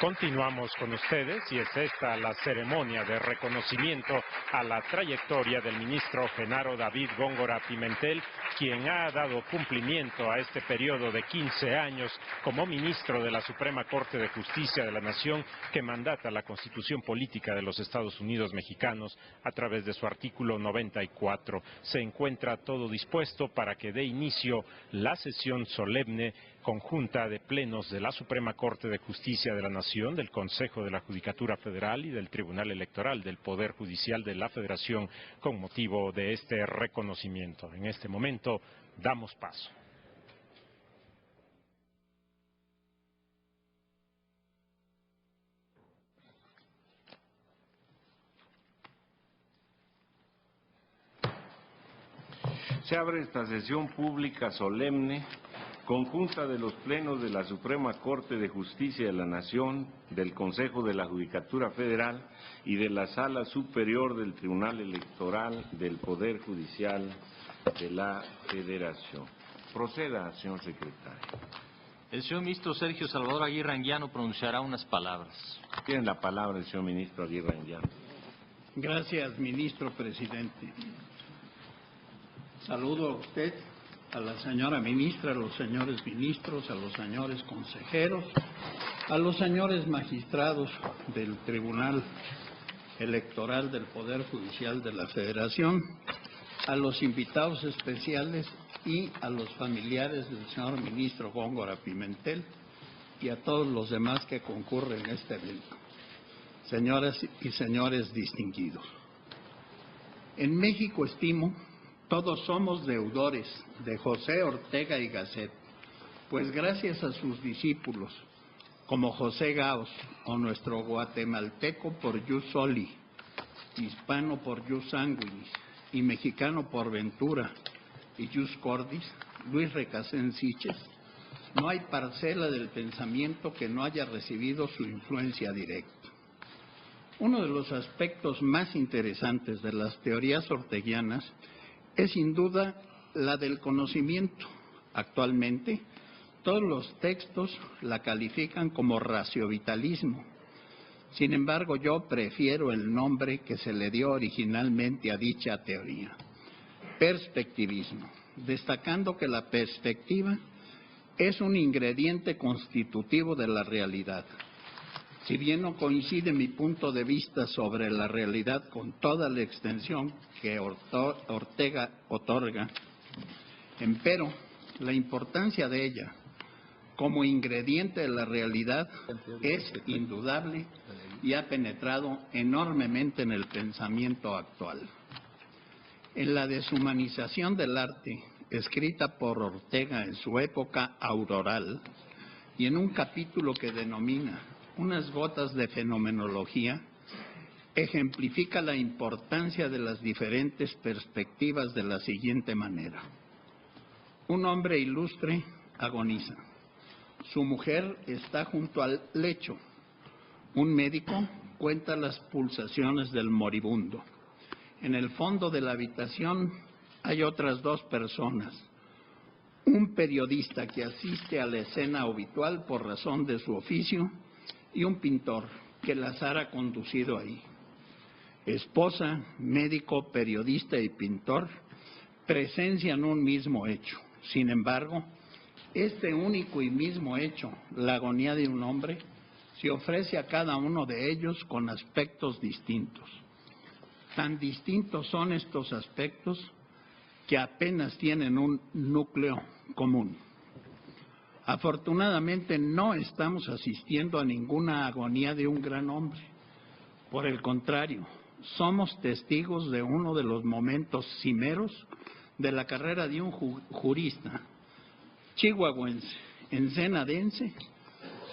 Continuamos con ustedes y es esta la ceremonia de reconocimiento a la trayectoria del ministro Genaro David Góngora Pimentel, quien ha dado cumplimiento a este periodo de 15 años como ministro de la Suprema Corte de Justicia de la Nación, que mandata la Constitución Política de los Estados Unidos Mexicanos a través de su artículo 94. Se encuentra todo dispuesto para que dé inicio la sesión solemne conjunta de plenos de la Suprema Corte de Justicia de la Nación, del Consejo de la Judicatura Federal y del Tribunal Electoral del Poder Judicial de la Federación con motivo de este reconocimiento. En este momento damos paso. Se abre esta sesión pública solemne conjunta de los plenos de la Suprema Corte de Justicia de la Nación, del Consejo de la Judicatura Federal y de la Sala Superior del Tribunal Electoral del Poder Judicial de la Federación. Proceda, señor secretario. El señor ministro Sergio Salvador Aguirre Anguiano pronunciará unas palabras. Tiene la palabra el señor ministro Aguirre Anguiano. Gracias, ministro presidente. Saludo a usted, a la señora ministra, a los señores ministros, a los señores consejeros, a los señores magistrados del Tribunal Electoral del Poder Judicial de la Federación, a los invitados especiales y a los familiares del señor ministro Góngora Pimentel y a todos los demás que concurren en este evento. Señoras y señores distinguidos, en México estimo todos somos deudores de José Ortega y Gasset, pues gracias a sus discípulos, como José Gaos o nuestro guatemalteco por Jus Soli, hispano por Jus Sanguinis y mexicano por Ventura y Jus Cordis, Luis Recasén Siches, no hay parcela del pensamiento que no haya recibido su influencia directa. Uno de los aspectos más interesantes de las teorías orteguianas es sin duda la del conocimiento. Actualmente, todos los textos la califican como raciovitalismo. Sin embargo, yo prefiero el nombre que se le dio originalmente a dicha teoría, perspectivismo, destacando que la perspectiva es un ingrediente constitutivo de la realidad. Si bien no coincide mi punto de vista sobre la realidad con toda la extensión que Ortega otorga, empero la importancia de ella como ingrediente de la realidad es indudable y ha penetrado enormemente en el pensamiento actual. En la deshumanización del arte, escrita por Ortega en su época auroral, y en un capítulo que denomina Unas gotas de fenomenología, ejemplifica la importancia de las diferentes perspectivas de la siguiente manera. Un hombre ilustre agoniza. Su mujer está junto al lecho. Un médico cuenta las pulsaciones del moribundo. En el fondo de la habitación hay otras dos personas. Un periodista que asiste a la escena habitual por razón de su oficio y un pintor que las ha conducido ahí. Esposa, médico, periodista y pintor presencian un mismo hecho. Sin embargo, este único y mismo hecho, la agonía de un hombre, se ofrece a cada uno de ellos con aspectos distintos. Tan distintos son estos aspectos que apenas tienen un núcleo común. Afortunadamente no estamos asistiendo a ninguna agonía de un gran hombre. Por el contrario, somos testigos de uno de los momentos cimeros de la carrera de un jurista chihuahuense, ensenadense,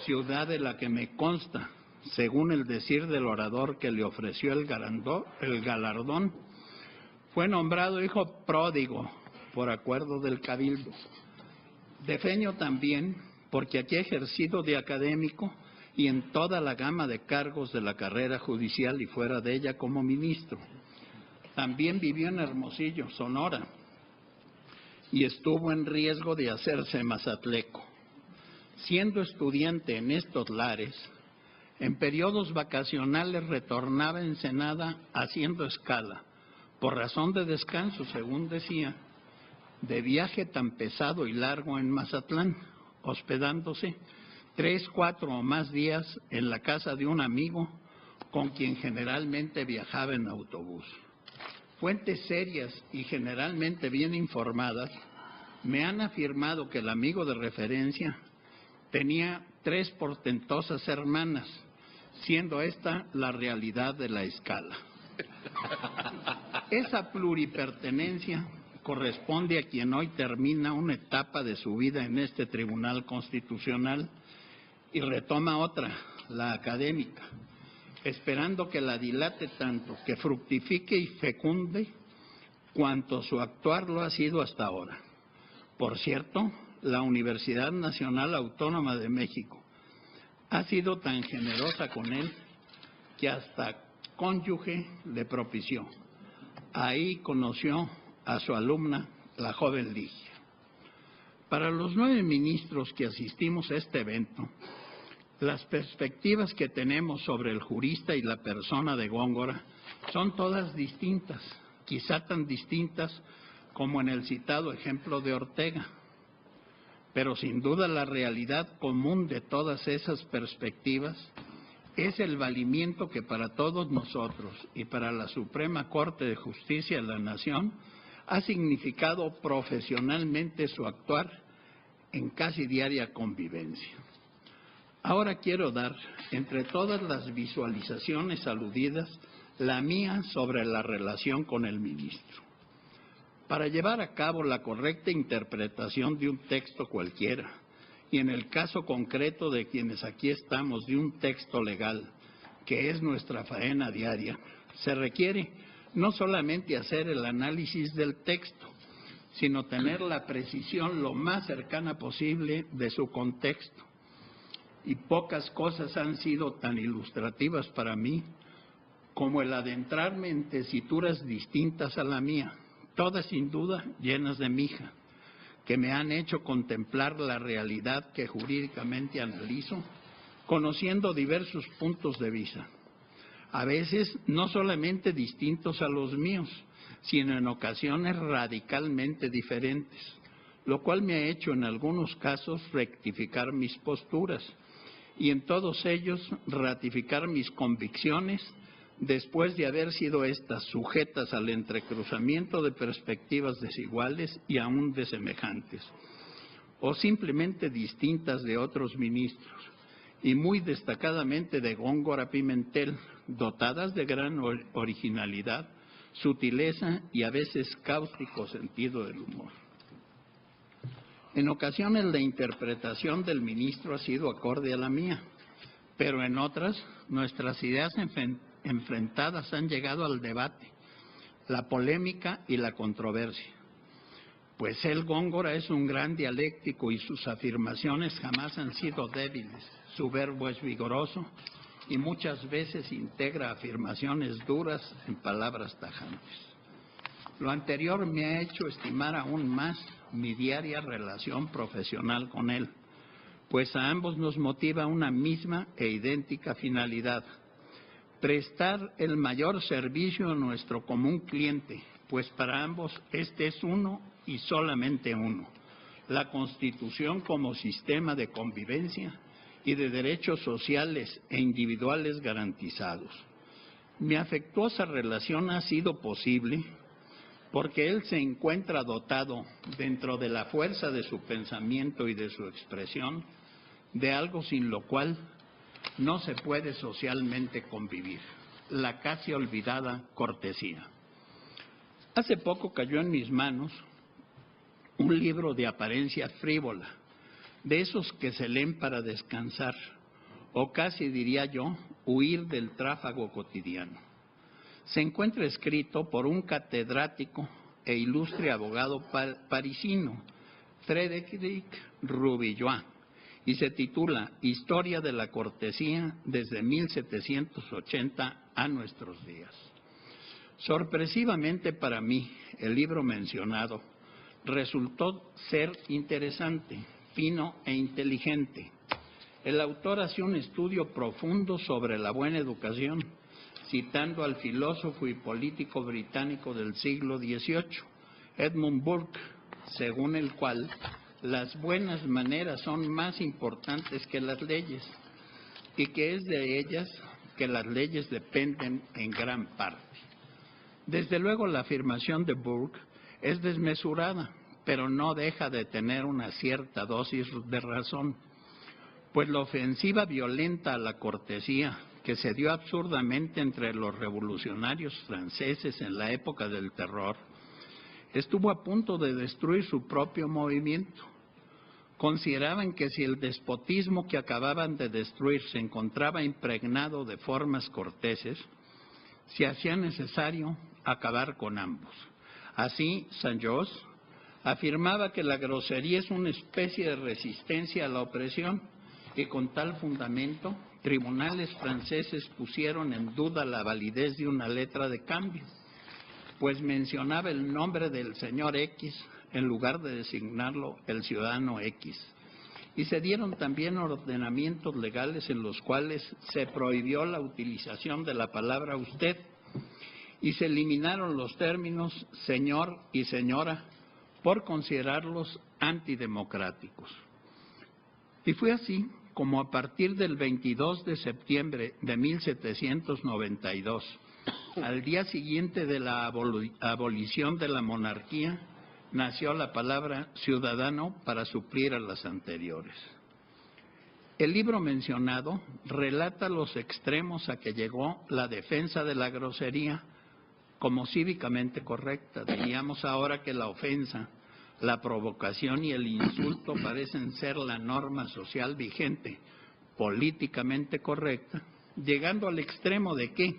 ciudad de la que me consta, según el decir del orador que le ofreció el galardón, fue nombrado hijo pródigo por acuerdo del cabildo. Defeño también porque aquí ha ejercido de académico y en toda la gama de cargos de la carrera judicial y fuera de ella como ministro. También vivió en Hermosillo, Sonora, y estuvo en riesgo de hacerse mazatleco. Siendo estudiante en estos lares, En periodos vacacionales retornaba a Ensenada haciendo escala, por razón de descanso, según decía, de viaje tan pesado y largo en Mazatlán, hospedándose 3, 4 o más días en la casa de un amigo con quien generalmente viajaba en autobús. Fuentes serias y generalmente bien informadas me han afirmado que el amigo de referencia tenía 3 portentosas hermanas, siendo esta la realidad de la escala. Esa pluripertenencia corresponde a quien hoy termina una etapa de su vida en este Tribunal Constitucional y retoma otra, la académica, esperando que la dilate tanto, que fructifique y fecunde cuanto su actuar lo ha sido hasta ahora. Por cierto, la Universidad Nacional Autónoma de México ha sido tan generosa con él que hasta cónyuge le propició. Ahí conoció a su alumna, la joven Ligia. Para los 9 ministros que asistimos a este evento, las perspectivas que tenemos sobre el jurista y la persona de Góngora son todas distintas, quizá tan distintas como en el citado ejemplo de Ortega. Pero sin duda la realidad común de todas esas perspectivas es el valimiento que para todos nosotros y para la Suprema Corte de Justicia de la Nación ha significado profesionalmente su actuar en casi diaria convivencia. Ahora quiero dar, entre todas las visualizaciones aludidas, la mía sobre la relación con el ministro. Para llevar a cabo la correcta interpretación de un texto cualquiera, y en el caso concreto de quienes aquí estamos de un texto legal, que es nuestra faena diaria, se requiere no solamente hacer el análisis del texto, sino tener la precisión lo más cercana posible de su contexto. Y pocas cosas han sido tan ilustrativas para mí como el adentrarme en tesituras distintas a la mía, todas sin duda llenas de mija, que me han hecho contemplar la realidad que jurídicamente analizo, conociendo diversos puntos de vista. A veces no solamente distintos a los míos, sino en ocasiones radicalmente diferentes, lo cual me ha hecho en algunos casos rectificar mis posturas y en todos ellos ratificar mis convicciones después de haber sido éstas sujetas al entrecruzamiento de perspectivas desiguales y aún desemejantes, o simplemente distintas de otros ministros, y muy destacadamente de Góngora Pimentel, dotadas de gran originalidad, sutileza y a veces cáustico sentido del humor. En ocasiones la interpretación del ministro ha sido acorde a la mía, pero en otras nuestras ideas enfrentadas han llegado al debate, la polémica y la controversia. Pues él, Góngora, es un gran dialéctico y sus afirmaciones jamás han sido débiles. Su verbo es vigoroso y muchas veces integra afirmaciones duras en palabras tajantes. Lo anterior me ha hecho estimar aún más mi diaria relación profesional con él, pues a ambos nos motiva una misma e idéntica finalidad: prestar el mayor servicio a nuestro común cliente, pues para ambos este es uno y solamente uno: la Constitución como sistema de convivencia y de derechos sociales e individuales garantizados. Mi afectuosa relación ha sido posible porque él se encuentra dotado, dentro de la fuerza de su pensamiento y de su expresión, de algo sin lo cual no se puede socialmente convivir: la casi olvidada cortesía. Hace poco cayó en mis manos un libro de apariencia frívola, de esos que se leen para descansar, o casi diría yo, huir del tráfago cotidiano. Se encuentra escrito por un catedrático e ilustre abogado parisino, Frédéric Rubillois, y se titula Historia de la cortesía desde 1780 a nuestros días. Sorpresivamente para mí, el libro mencionado resultó ser interesante, fino e inteligente. El autor hace un estudio profundo sobre la buena educación, citando al filósofo y político británico del siglo XVIII, Edmund Burke, según el cual las buenas maneras son más importantes que las leyes y que es de ellas que las leyes dependen en gran parte. Desde luego la afirmación de Burke es desmesurada, pero no deja de tener una cierta dosis de razón, pues la ofensiva violenta a la cortesía que se dio absurdamente entre los revolucionarios franceses en la época del terror estuvo a punto de destruir su propio movimiento. Consideraban que si el despotismo que acababan de destruir se encontraba impregnado de formas corteses, se hacía necesario acabar con ambos. Así, Saint-Just afirmaba que la grosería es una especie de resistencia a la opresión y con tal fundamento, tribunales franceses pusieron en duda la validez de una letra de cambio, pues mencionaba el nombre del señor X en lugar de designarlo el ciudadano X. Y se dieron también ordenamientos legales en los cuales se prohibió la utilización de la palabra usted y se eliminaron los términos señor y señora por considerarlos antidemocráticos. Y fue así como a partir del 22 de septiembre de 1792, al día siguiente de la abolición de la monarquía, nació la palabra ciudadano para suplir a las anteriores. El libro mencionado relata los extremos a que llegó la defensa de la grosería como cívicamente correcta. Diríamos ahora que la ofensa, la provocación y el insulto parecen ser la norma social vigente, políticamente correcta, llegando al extremo de que,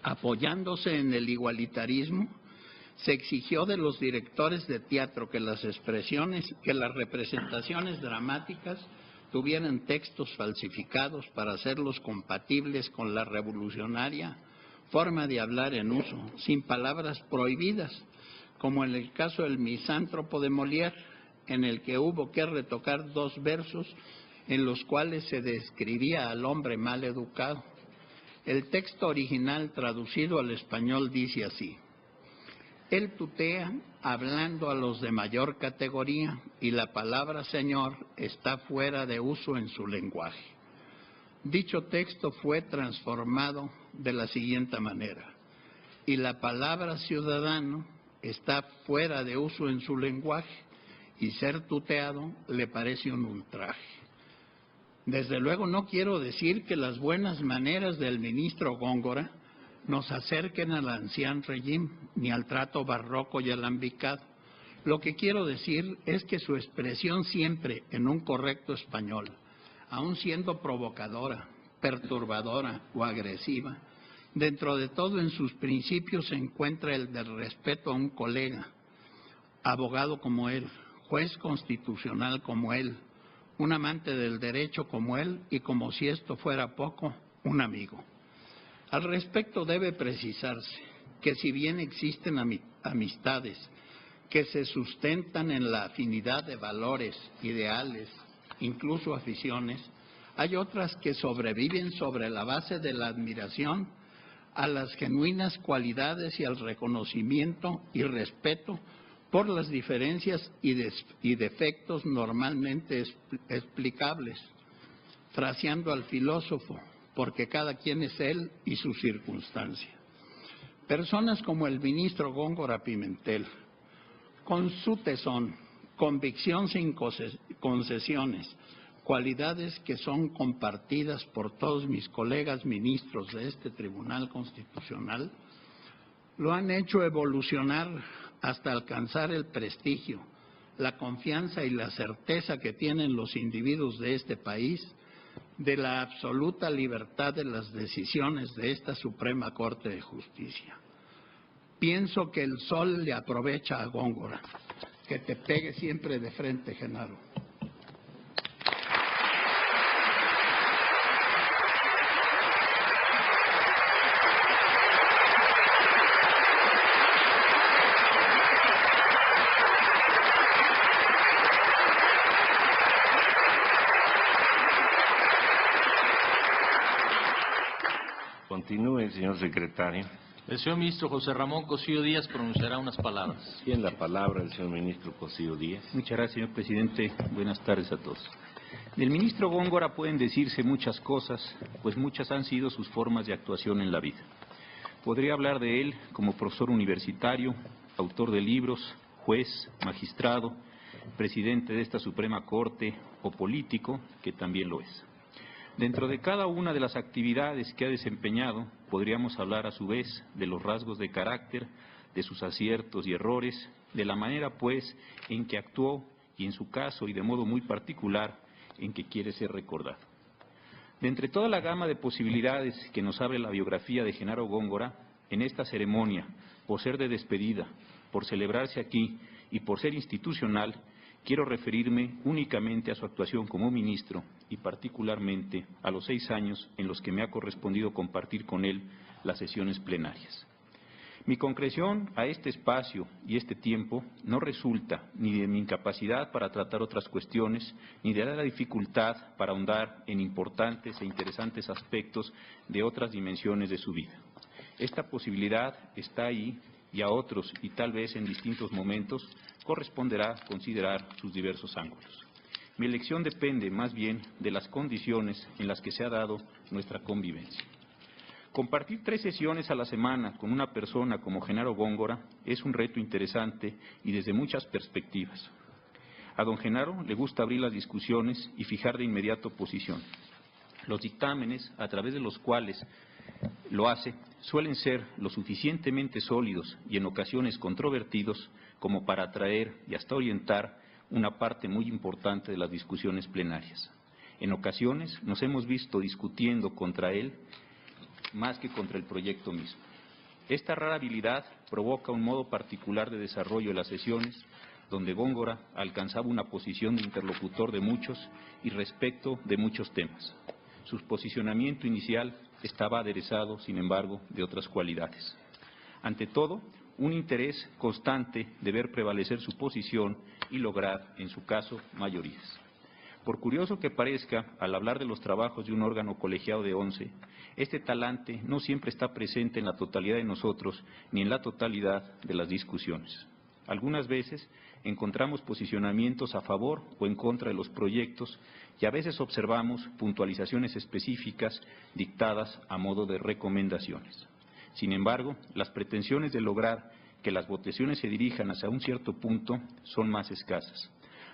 apoyándose en el igualitarismo, se exigió de los directores de teatro que las representaciones dramáticas tuvieran textos falsificados para hacerlos compatibles con la revolucionaria forma de hablar en uso, sin palabras prohibidas, como en el caso del Misántropo de Molière, en el que hubo que retocar 2 versos en los cuales se describía al hombre mal educado. El texto original traducido al español dice así: él tutea hablando a los de mayor categoría y la palabra señor está fuera de uso en su lenguaje. Dicho texto fue transformado de la siguiente manera: y la palabra ciudadano está fuera de uso en su lenguaje y ser tuteado le parece un ultraje. Desde luego no quiero decir que las buenas maneras del ministro Góngora nos acerquen al anciano régimen ni al trato barroco y alambicado. Lo que quiero decir es que su expresión siempre en un correcto español, aun siendo provocadora, perturbadora o agresiva, dentro de todo en sus principios se encuentra el del respeto a un colega, abogado como él, juez constitucional como él, un amante del derecho como él y, como si esto fuera poco, un amigo. Al respecto debe precisarse que si bien existen amistades que se sustentan en la afinidad de valores, ideales, incluso aficiones, hay otras que sobreviven sobre la base de la admiración a las genuinas cualidades y al reconocimiento y respeto por las diferencias y defectos normalmente explicables, fraseando al filósofo, porque cada quien es él y su circunstancia. Personas como el ministro Góngora Pimentel, con su tesón, convicción sin concesiones, cualidades que son compartidas por todos mis colegas ministros de este Tribunal Constitucional, lo han hecho evolucionar hasta alcanzar el prestigio, la confianza y la certeza que tienen los individuos de este país de la absoluta libertad de las decisiones de esta Suprema Corte de Justicia. Pienso que el sol le aprovecha a Góngora. Que te pegue siempre de frente, Genaro. Continúe, señor secretario. El señor ministro José Ramón Cosío Díaz pronunciará unas palabras. Tiene la palabra el señor ministro Cosío Díaz. Muchas gracias, señor presidente. Buenas tardes a todos. Del ministro Góngora pueden decirse muchas cosas, pues muchas han sido sus formas de actuación en la vida. Podría hablar de él como profesor universitario, autor de libros, juez, magistrado, presidente de esta Suprema Corte o político, que también lo es. Dentro de cada una de las actividades que ha desempeñado, podríamos hablar a su vez de los rasgos de carácter, de sus aciertos y errores, de la manera pues en que actuó y en su caso y de modo muy particular en que quiere ser recordado. De entre toda la gama de posibilidades que nos abre la biografía de Genaro Góngora, en esta ceremonia, por ser de despedida, por celebrarse aquí y por ser institucional, quiero referirme únicamente a su actuación como ministro y particularmente a los 6 años en los que me ha correspondido compartir con él las sesiones plenarias. Mi concreción a este espacio y este tiempo no resulta ni de mi incapacidad para tratar otras cuestiones, ni de la dificultad para ahondar en importantes e interesantes aspectos de otras dimensiones de su vida. Esta posibilidad está ahí y a otros, y tal vez en distintos momentos, corresponderá considerar sus diversos ángulos. Mi elección depende más bien de las condiciones en las que se ha dado nuestra convivencia. Compartir 3 sesiones a la semana con una persona como Genaro Góngora es un reto interesante y desde muchas perspectivas. A don Genaro le gusta abrir las discusiones y fijar de inmediato posición. Los dictámenes a través de los cuales lo hace suelen ser lo suficientemente sólidos y en ocasiones controvertidos como para atraer y hasta orientar una parte muy importante de las discusiones plenarias. En ocasiones nos hemos visto discutiendo contra él más que contra el proyecto mismo. Esta rara habilidad provoca un modo particular de desarrollo de las sesiones, donde Góngora alcanzaba una posición de interlocutor de muchos y respecto de muchos temas. Su posicionamiento inicial estaba aderezado, sin embargo, de otras cualidades. Ante todo, un interés constante de ver prevalecer su posición y lograr, en su caso, mayorías. Por curioso que parezca, al hablar de los trabajos de un órgano colegiado de 11, este talante no siempre está presente en la totalidad de nosotros ni en la totalidad de las discusiones. Algunas veces encontramos posicionamientos a favor o en contra de los proyectos y a veces observamos puntualizaciones específicas dictadas a modo de recomendaciones. Sin embargo, las pretensiones de lograr que las votaciones se dirijan hacia un cierto punto son más escasas.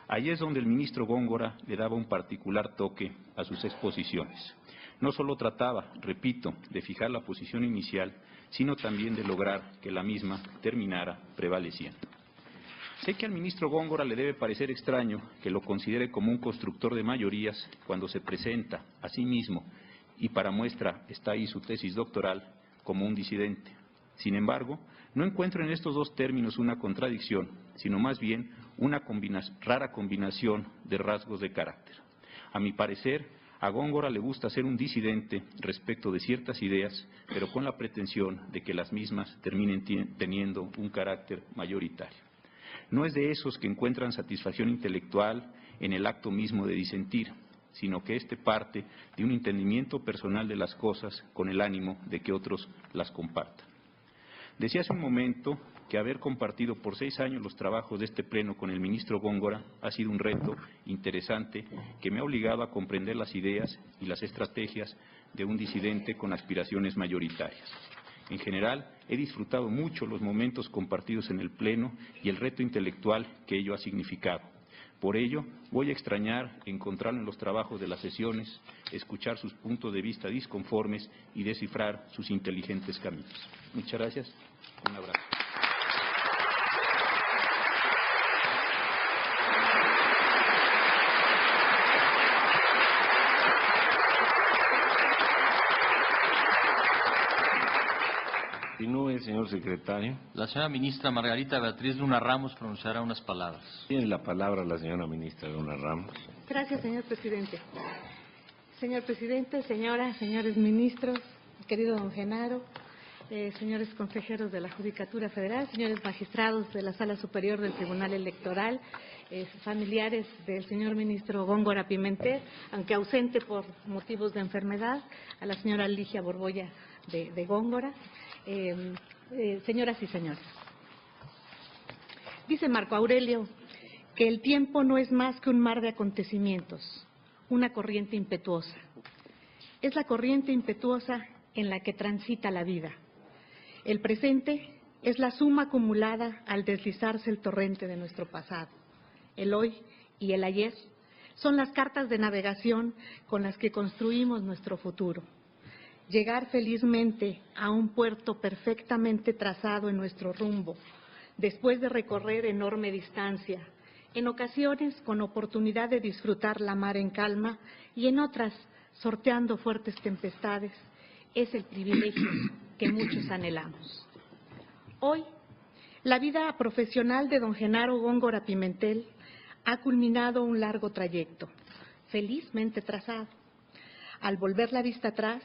Ahí es donde el ministro Góngora le daba un particular toque a sus exposiciones. No solo trataba, repito, de fijar la posición inicial, sino también de lograr que la misma terminara prevaleciendo. Sé que al ministro Góngora le debe parecer extraño que lo considere como un constructor de mayorías cuando se presenta a sí mismo, y para muestra está ahí su tesis doctoral, como un disidente. Sin embargo, no encuentro en estos dos términos una contradicción, sino más bien una rara combinación de rasgos de carácter. A mi parecer, a Góngora le gusta ser un disidente respecto de ciertas ideas, pero con la pretensión de que las mismas terminen teniendo un carácter mayoritario. No es de esos que encuentran satisfacción intelectual en el acto mismo de disentir, sino que éste parte de un entendimiento personal de las cosas con el ánimo de que otros las compartan. Decía hace un momento que haber compartido por 6 años los trabajos de este pleno con el ministro Góngora ha sido un reto interesante que me ha obligado a comprender las ideas y las estrategias de un disidente con aspiraciones mayoritarias. En general, he disfrutado mucho los momentos compartidos en el pleno y el reto intelectual que ello ha significado. Por ello, voy a extrañar encontrarlo en los trabajos de las sesiones, escuchar sus puntos de vista disconformes y descifrar sus inteligentes caminos. Muchas gracias. Un abrazo. Continúe, señor secretario. La señora ministra Margarita Beatriz Luna Ramos pronunciará unas palabras. Tiene la palabra la señora ministra Luna Ramos. Gracias, señor presidente. Señor presidente, señoras, señores ministros, querido don Genaro, señores consejeros de la Judicatura Federal, señores magistrados de la Sala Superior del Tribunal Electoral, familiares del señor ministro Góngora Pimentel, aunque ausente por motivos de enfermedad, a la señora Ligia Borbolla de Góngora, señoras y señores. Dice Marco Aurelio que el tiempo no es más que un mar de acontecimientos, una corriente impetuosa. Es la corriente impetuosa en la que transita la vida. El presente es la suma acumulada al deslizarse el torrente de nuestro pasado. El hoy y el ayer son las cartas de navegación con las que construimos nuestro futuro. Llegar felizmente a un puerto perfectamente trazado en nuestro rumbo, después de recorrer enorme distancia, en ocasiones con oportunidad de disfrutar la mar en calma y en otras sorteando fuertes tempestades, es el privilegio que muchos anhelamos. Hoy, la vida profesional de don Genaro Góngora Pimentel ha culminado un largo trayecto, felizmente trazado. Al volver la vista atrás,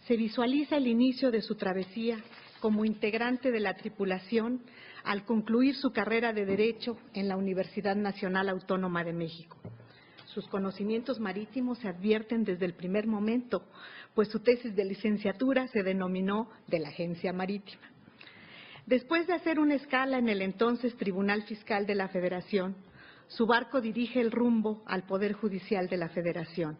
se visualiza el inicio de su travesía como integrante de la tripulación al concluir su carrera de Derecho en la Universidad Nacional Autónoma de México. Sus conocimientos marítimos se advierten desde el primer momento, pues su tesis de licenciatura se denominó de la Agencia Marítima. Después de hacer una escala en el entonces Tribunal Fiscal de la Federación, su barco dirige el rumbo al Poder Judicial de la Federación.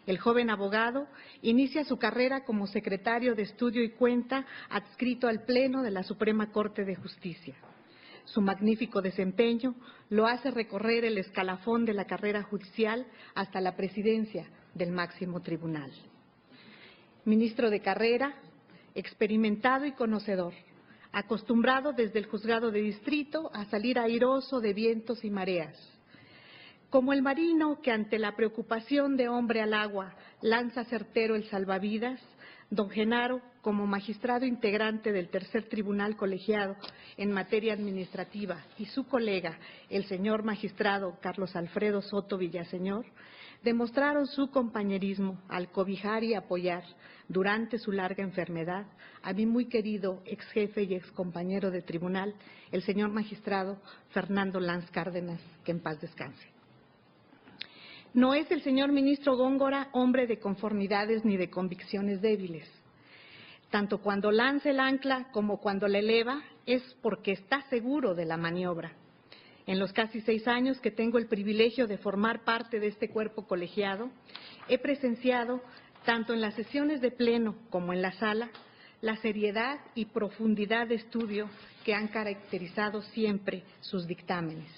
El joven abogado inicia su carrera como secretario de Estudio y Cuenta adscrito al Pleno de la Suprema Corte de Justicia. Su magnífico desempeño lo hace recorrer el escalafón de la carrera judicial hasta la presidencia del máximo tribunal. Ministro de carrera, experimentado y conocedor, acostumbrado desde el juzgado de distrito a salir airoso de vientos y mareas. Como el marino que ante la preocupación de hombre al agua lanza certero el salvavidas, don Genaro, como magistrado integrante del tercer tribunal colegiado en materia administrativa, y su colega, el señor magistrado Carlos Alfredo Soto Villaseñor, demostraron su compañerismo al cobijar y apoyar durante su larga enfermedad a mi muy querido ex jefe y ex compañero de tribunal, el señor magistrado Fernando Lanz Cárdenas, que en paz descanse. No es el señor ministro Góngora hombre de conformidades ni de convicciones débiles. Tanto cuando lanza el ancla como cuando la eleva es porque está seguro de la maniobra. En los casi 6 años que tengo el privilegio de formar parte de este cuerpo colegiado, he presenciado, tanto en las sesiones de pleno como en la sala, la seriedad y profundidad de estudio que han caracterizado siempre sus dictámenes,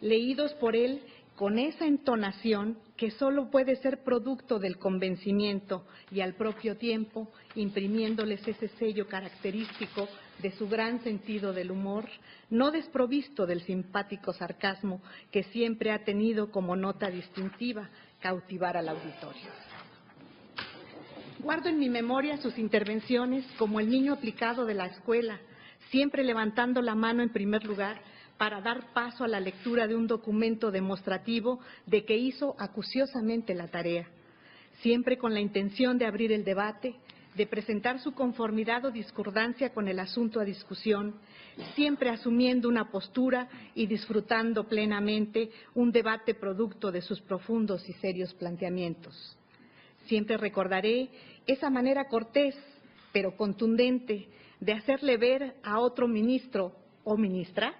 leídos por él con esa entonación que solo puede ser producto del convencimiento y al propio tiempo imprimiéndoles ese sello característico de su gran sentido del humor, no desprovisto del simpático sarcasmo que siempre ha tenido como nota distintiva cautivar al auditorio. Guardo en mi memoria sus intervenciones como el niño aplicado de la escuela, siempre levantando la mano en primer lugar para dar paso a la lectura de un documento demostrativo de que hizo acuciosamente la tarea, siempre con la intención de abrir el debate, de presentar su conformidad o discordancia con el asunto a discusión, siempre asumiendo una postura y disfrutando plenamente un debate producto de sus profundos y serios planteamientos. Siempre recordaré esa manera cortés, pero contundente, de hacerle ver a otro ministro o ministra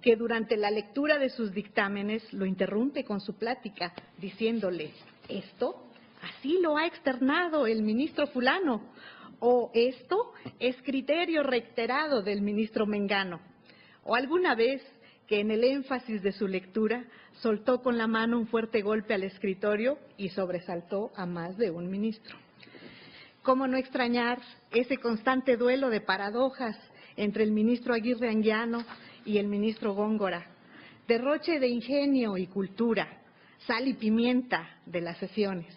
que durante la lectura de sus dictámenes lo interrumpe con su plática, diciéndole, esto así lo ha externado el ministro fulano, o esto es criterio reiterado del ministro Mengano, o alguna vez que en el énfasis de su lectura soltó con la mano un fuerte golpe al escritorio y sobresaltó a más de un ministro. ¿Cómo no extrañar ese constante duelo de paradojas entre el ministro Aguirre Anguiano y el ministro Góngora? Derroche de ingenio y cultura, sal y pimienta de las sesiones.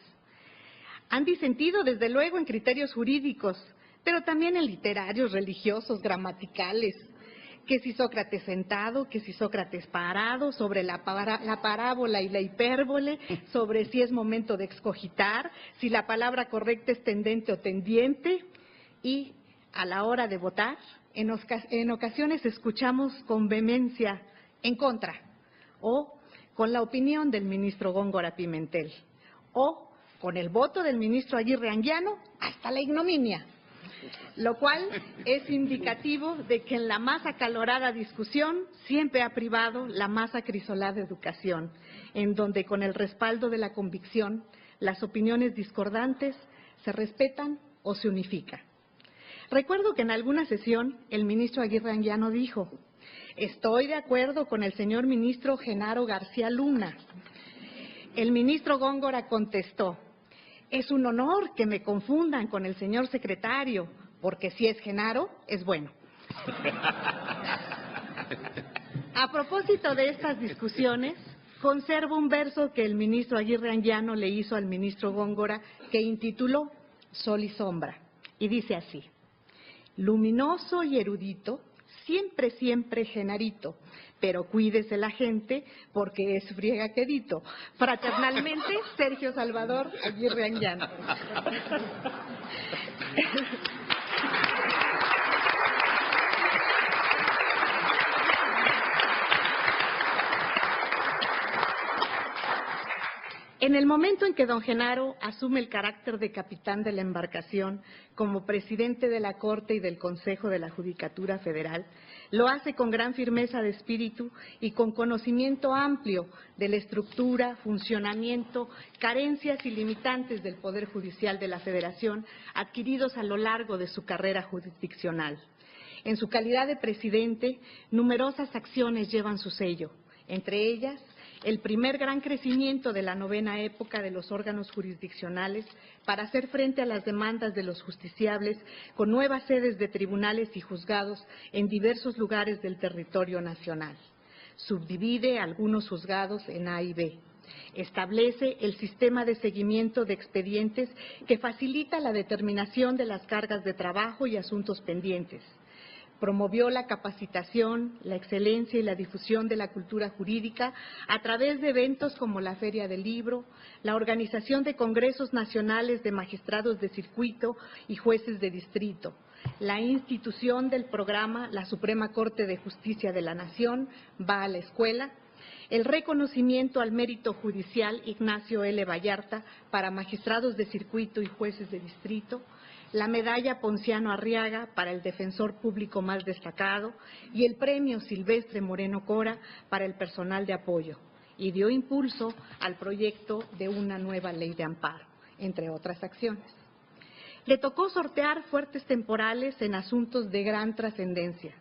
Han disentido desde luego en criterios jurídicos, pero también en literarios, religiosos, gramaticales, que si Sócrates sentado, que si Sócrates parado, sobre la parábola y la hipérbole, sobre si es momento de excogitar, si la palabra correcta es tendente o tendiente, y a la hora de votar, en ocasiones escuchamos con vehemencia en contra, o con la opinión del ministro Góngora Pimentel, o con el voto del ministro Aguirre Anguiano hasta la ignominia. lo cual es indicativo de que en la más acalorada discusión siempre ha privado la más acrisolada educación, en donde con el respaldo de la convicción las opiniones discordantes se respetan o se unifican. Recuerdo que en alguna sesión el ministro Aguirre Anguiano dijo: estoy de acuerdo con el señor ministro Genaro García Luna. El ministro Góngora contestó: es un honor que me confundan con el señor secretario, porque si es Genaro, es bueno. A propósito de estas discusiones, conservo un verso que el ministro Aguirre Anguiano le hizo al ministro Góngora, que intituló Sol y Sombra, y dice así: luminoso y erudito, siempre, siempre Genarito, pero cuídese la gente porque es friega quedito. Fraternalmente, Sergio Salvador Aguirre Anguiano. En el momento en que don Genaro asume el carácter de capitán de la embarcación como presidente de la Corte y del Consejo de la Judicatura Federal, lo hace con gran firmeza de espíritu y con conocimiento amplio de la estructura, funcionamiento, carencias y limitantes del Poder Judicial de la Federación adquiridos a lo largo de su carrera jurisdiccional. En su calidad de presidente, numerosas acciones llevan su sello, entre ellas el primer gran crecimiento de la novena época de los órganos jurisdiccionales para hacer frente a las demandas de los justiciables con nuevas sedes de tribunales y juzgados en diversos lugares del territorio nacional. Subdivide algunos juzgados en A y B. Establece el sistema de seguimiento de expedientes que facilita la determinación de las cargas de trabajo y asuntos pendientes. Promovió la capacitación, la excelencia y la difusión de la cultura jurídica a través de eventos como la Feria del Libro, la organización de congresos nacionales de magistrados de circuito y jueces de distrito, la institución del programa La Suprema Corte de Justicia de la Nación va a la escuela, el reconocimiento al mérito judicial Ignacio L. Vallarta para magistrados de circuito y jueces de distrito, la medalla Ponciano Arriaga para el defensor público más destacado y el premio Silvestre Moreno Cora para el personal de apoyo, y dio impulso al proyecto de una nueva ley de amparo, entre otras acciones. Le tocó sortear fuertes temporales en asuntos de gran trascendencia,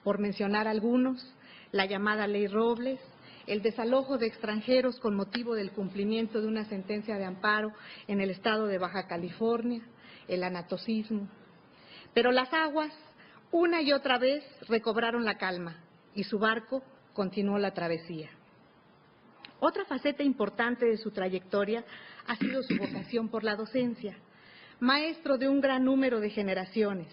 por mencionar algunos: la llamada Ley Robles, el desalojo de extranjeros con motivo del cumplimiento de una sentencia de amparo en el estado de Baja California, el anatocismo. Pero las aguas, una y otra vez, recobraron la calma y su barco continuó la travesía. Otra faceta importante de su trayectoria ha sido su vocación por la docencia. Maestro de un gran número de generaciones,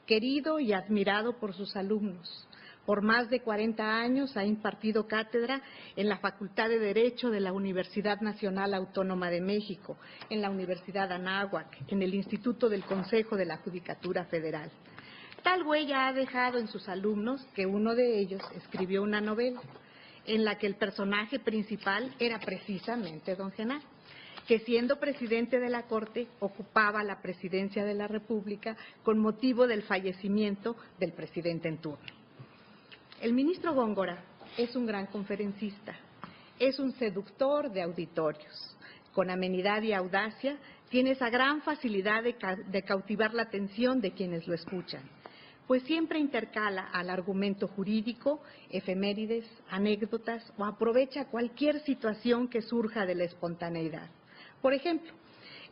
querido y admirado por sus alumnos. Por más de 40 años ha impartido cátedra en la Facultad de Derecho de la Universidad Nacional Autónoma de México, en la Universidad Anáhuac, en el Instituto del Consejo de la Judicatura Federal. Tal huella ha dejado en sus alumnos que uno de ellos escribió una novela en la que el personaje principal era precisamente don Genaro, que siendo presidente de la Corte ocupaba la presidencia de la República con motivo del fallecimiento del presidente en turno. El ministro Góngora es un gran conferencista, es un seductor de auditorios. Con amenidad y audacia tiene esa gran facilidad de cautivar la atención de quienes lo escuchan, pues siempre intercala al argumento jurídico, efemérides, anécdotas o aprovecha cualquier situación que surja de la espontaneidad. Por ejemplo,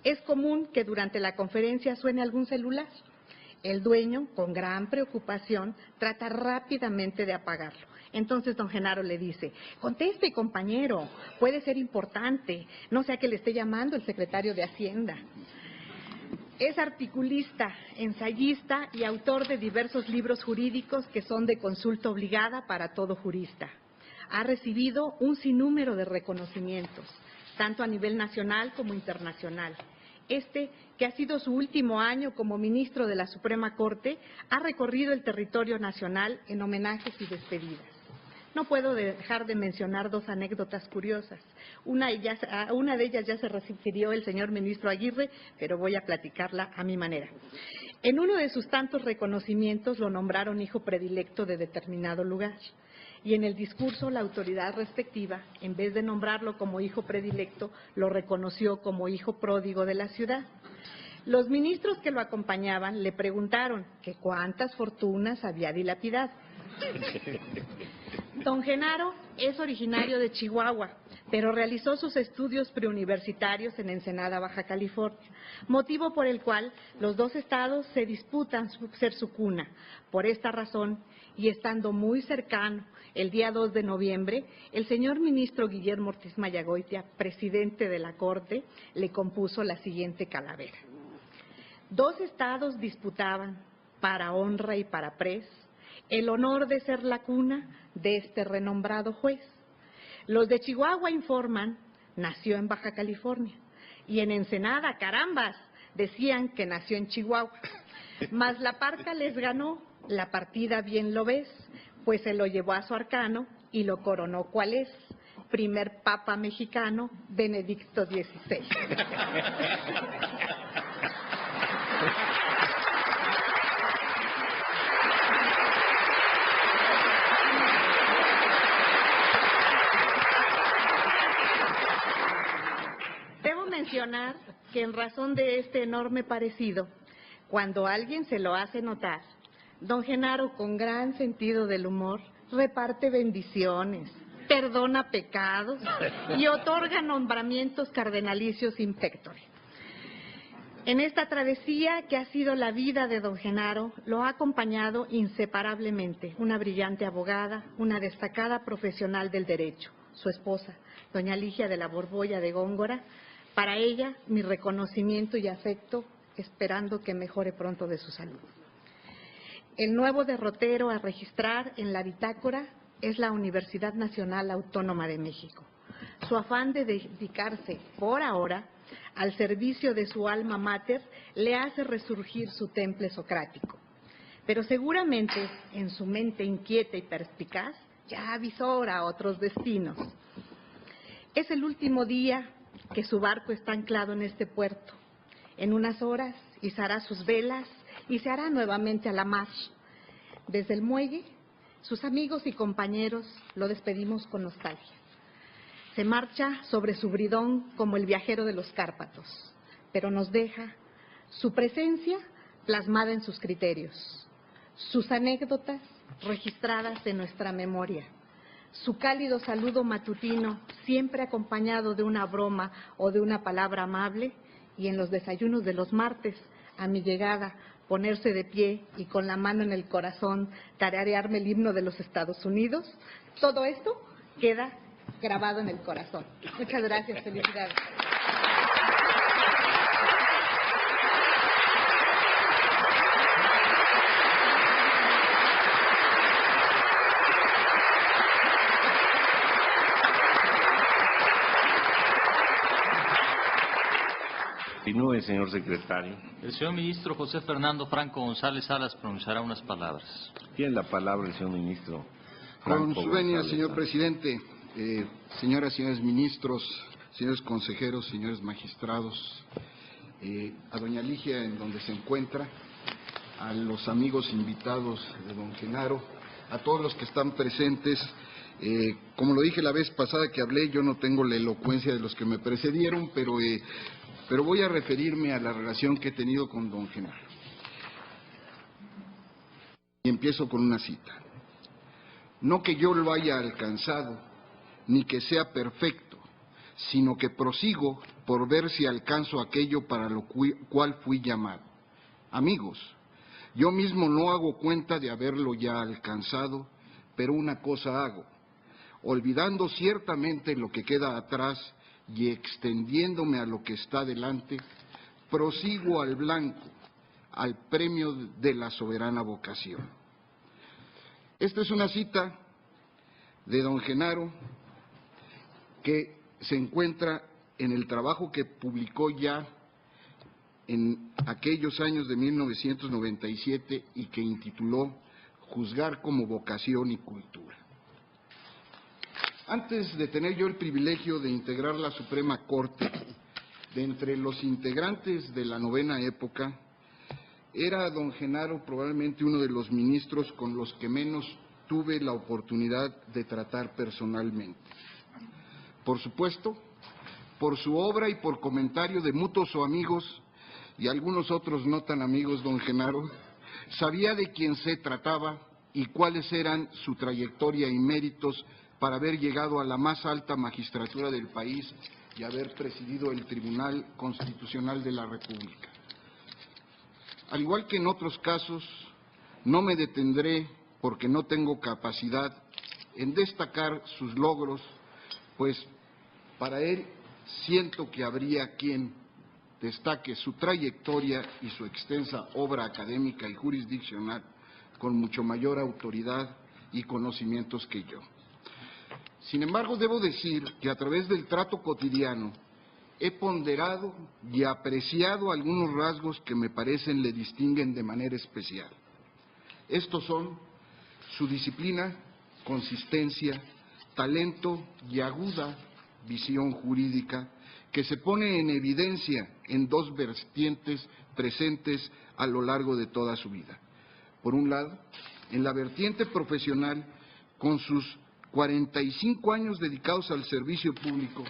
es común que durante la conferencia suene algún celular. El dueño, con gran preocupación, trata rápidamente de apagarlo. Entonces don Genaro le dice: conteste, compañero, puede ser importante, no sea que le esté llamando el secretario de Hacienda. Es articulista, ensayista y autor de diversos libros jurídicos que son de consulta obligada para todo jurista. Ha recibido un sinnúmero de reconocimientos, tanto a nivel nacional como internacional. Que ha sido su último año como ministro de la Suprema Corte, ha recorrido el territorio nacional en homenajes y despedidas. No puedo dejar de mencionar dos anécdotas curiosas. Una de ellas ya se refirió el señor ministro Aguirre, pero voy a platicarla a mi manera. En uno de sus tantos reconocimientos lo nombraron hijo predilecto de determinado lugar. Y en el discurso la autoridad respectiva, en vez de nombrarlo como hijo predilecto, lo reconoció como hijo pródigo de la ciudad. Los ministros que lo acompañaban le preguntaron que cuántas fortunas había dilapidado. Don Genaro es originario de Chihuahua, pero realizó sus estudios preuniversitarios en Ensenada, Baja California, motivo por el cual los dos estados se disputan ser su cuna. Por esta razón, y estando muy cercano, el día 2 de noviembre, el señor ministro Guillermo Ortiz Mayagoitia, presidente de la Corte, le compuso la siguiente calavera. Dos estados disputaban, para honra y para pres, el honor de ser la cuna de este renombrado juez. Los de Chihuahua informan, nació en Baja California, y en Ensenada, carambas, decían que nació en Chihuahua. Mas la parca les ganó, la partida bien lo ves, pues se lo llevó a su arcano y lo coronó cuál es, primer papa mexicano, Benedicto XVI. Debo mencionar que en razón de este enorme parecido, cuando alguien se lo hace notar, don Genaro, con gran sentido del humor, reparte bendiciones, perdona pecados y otorga nombramientos cardenalicios in pectore. En esta travesía que ha sido la vida de don Genaro, lo ha acompañado inseparablemente una brillante abogada, una destacada profesional del derecho, su esposa, doña Ligia de la Borbolla de Góngora. Para ella, mi reconocimiento y afecto, esperando que mejore pronto de su salud. El nuevo derrotero a registrar en la bitácora es la Universidad Nacional Autónoma de México. Su afán de dedicarse, por ahora, al servicio de su alma mater le hace resurgir su temple socrático. Pero seguramente, en su mente inquieta y perspicaz, ya avisora otros destinos. Es el último día que su barco está anclado en este puerto. En unas horas izará sus velas y se hará nuevamente a la mar. Desde el muelle, sus amigos y compañeros lo despedimos con nostalgia. Se marcha sobre su bridón como el viajero de los Cárpatos, pero nos deja su presencia plasmada en sus criterios, sus anécdotas registradas en nuestra memoria, su cálido saludo matutino siempre acompañado de una broma o de una palabra amable, y en los desayunos de los martes, a mi llegada, ponerse de pie y con la mano en el corazón tararearme el himno de los Estados Unidos. Todo esto queda grabado en el corazón. Muchas gracias, felicidades. Continúe, señor secretario. El señor ministro José Fernando Franco González Salas pronunciará unas palabras. Tiene la palabra el señor ministro. Con Franco su venia, González señor Salas. presidente, señoras y señores ministros, señores consejeros, señores magistrados, a doña Ligia en donde se encuentra, a los amigos invitados de don Genaro, a todos los que están presentes. Como lo dije la vez pasada que hablé, yo no tengo la elocuencia de los que me precedieron, pero voy a referirme a la relación que he tenido con don Genaro. Y empiezo con una cita. No que yo lo haya alcanzado, ni que sea perfecto, sino que prosigo por ver si alcanzo aquello para lo cual fui llamado. Amigos, yo mismo no hago cuenta de haberlo ya alcanzado, pero una cosa hago, olvidando ciertamente lo que queda atrás y extendiéndome a lo que está delante, prosigo al blanco, al premio de la soberana vocación. Esta es una cita de don Genaro que se encuentra en el trabajo que publicó ya en aquellos años de 1997 y que intituló Juzgar como vocación y cultura. Antes de tener yo el privilegio de integrar la Suprema Corte, de entre los integrantes de la novena época, era don Genaro probablemente uno de los ministros con los que menos tuve la oportunidad de tratar personalmente. Por supuesto, por su obra y por comentario de mutuos o amigos y algunos otros no tan amigos, don Genaro, sabía de quién se trataba y cuáles eran su trayectoria y méritos para haber llegado a la más alta magistratura del país y haber presidido el Tribunal Constitucional de la República. Al igual que en otros casos, no me detendré, porque no tengo capacidad, en destacar sus logros, pues para él siento que habría quien destaque su trayectoria y su extensa obra académica y jurisdiccional con mucho mayor autoridad y conocimientos que yo. Sin embargo, debo decir que a través del trato cotidiano he ponderado y apreciado algunos rasgos que me parecen le distinguen de manera especial. Estos son su disciplina, consistencia, talento y aguda visión jurídica que se pone en evidencia en dos vertientes presentes a lo largo de toda su vida. Por un lado, en la vertiente profesional, con sus 45 años dedicados al servicio público,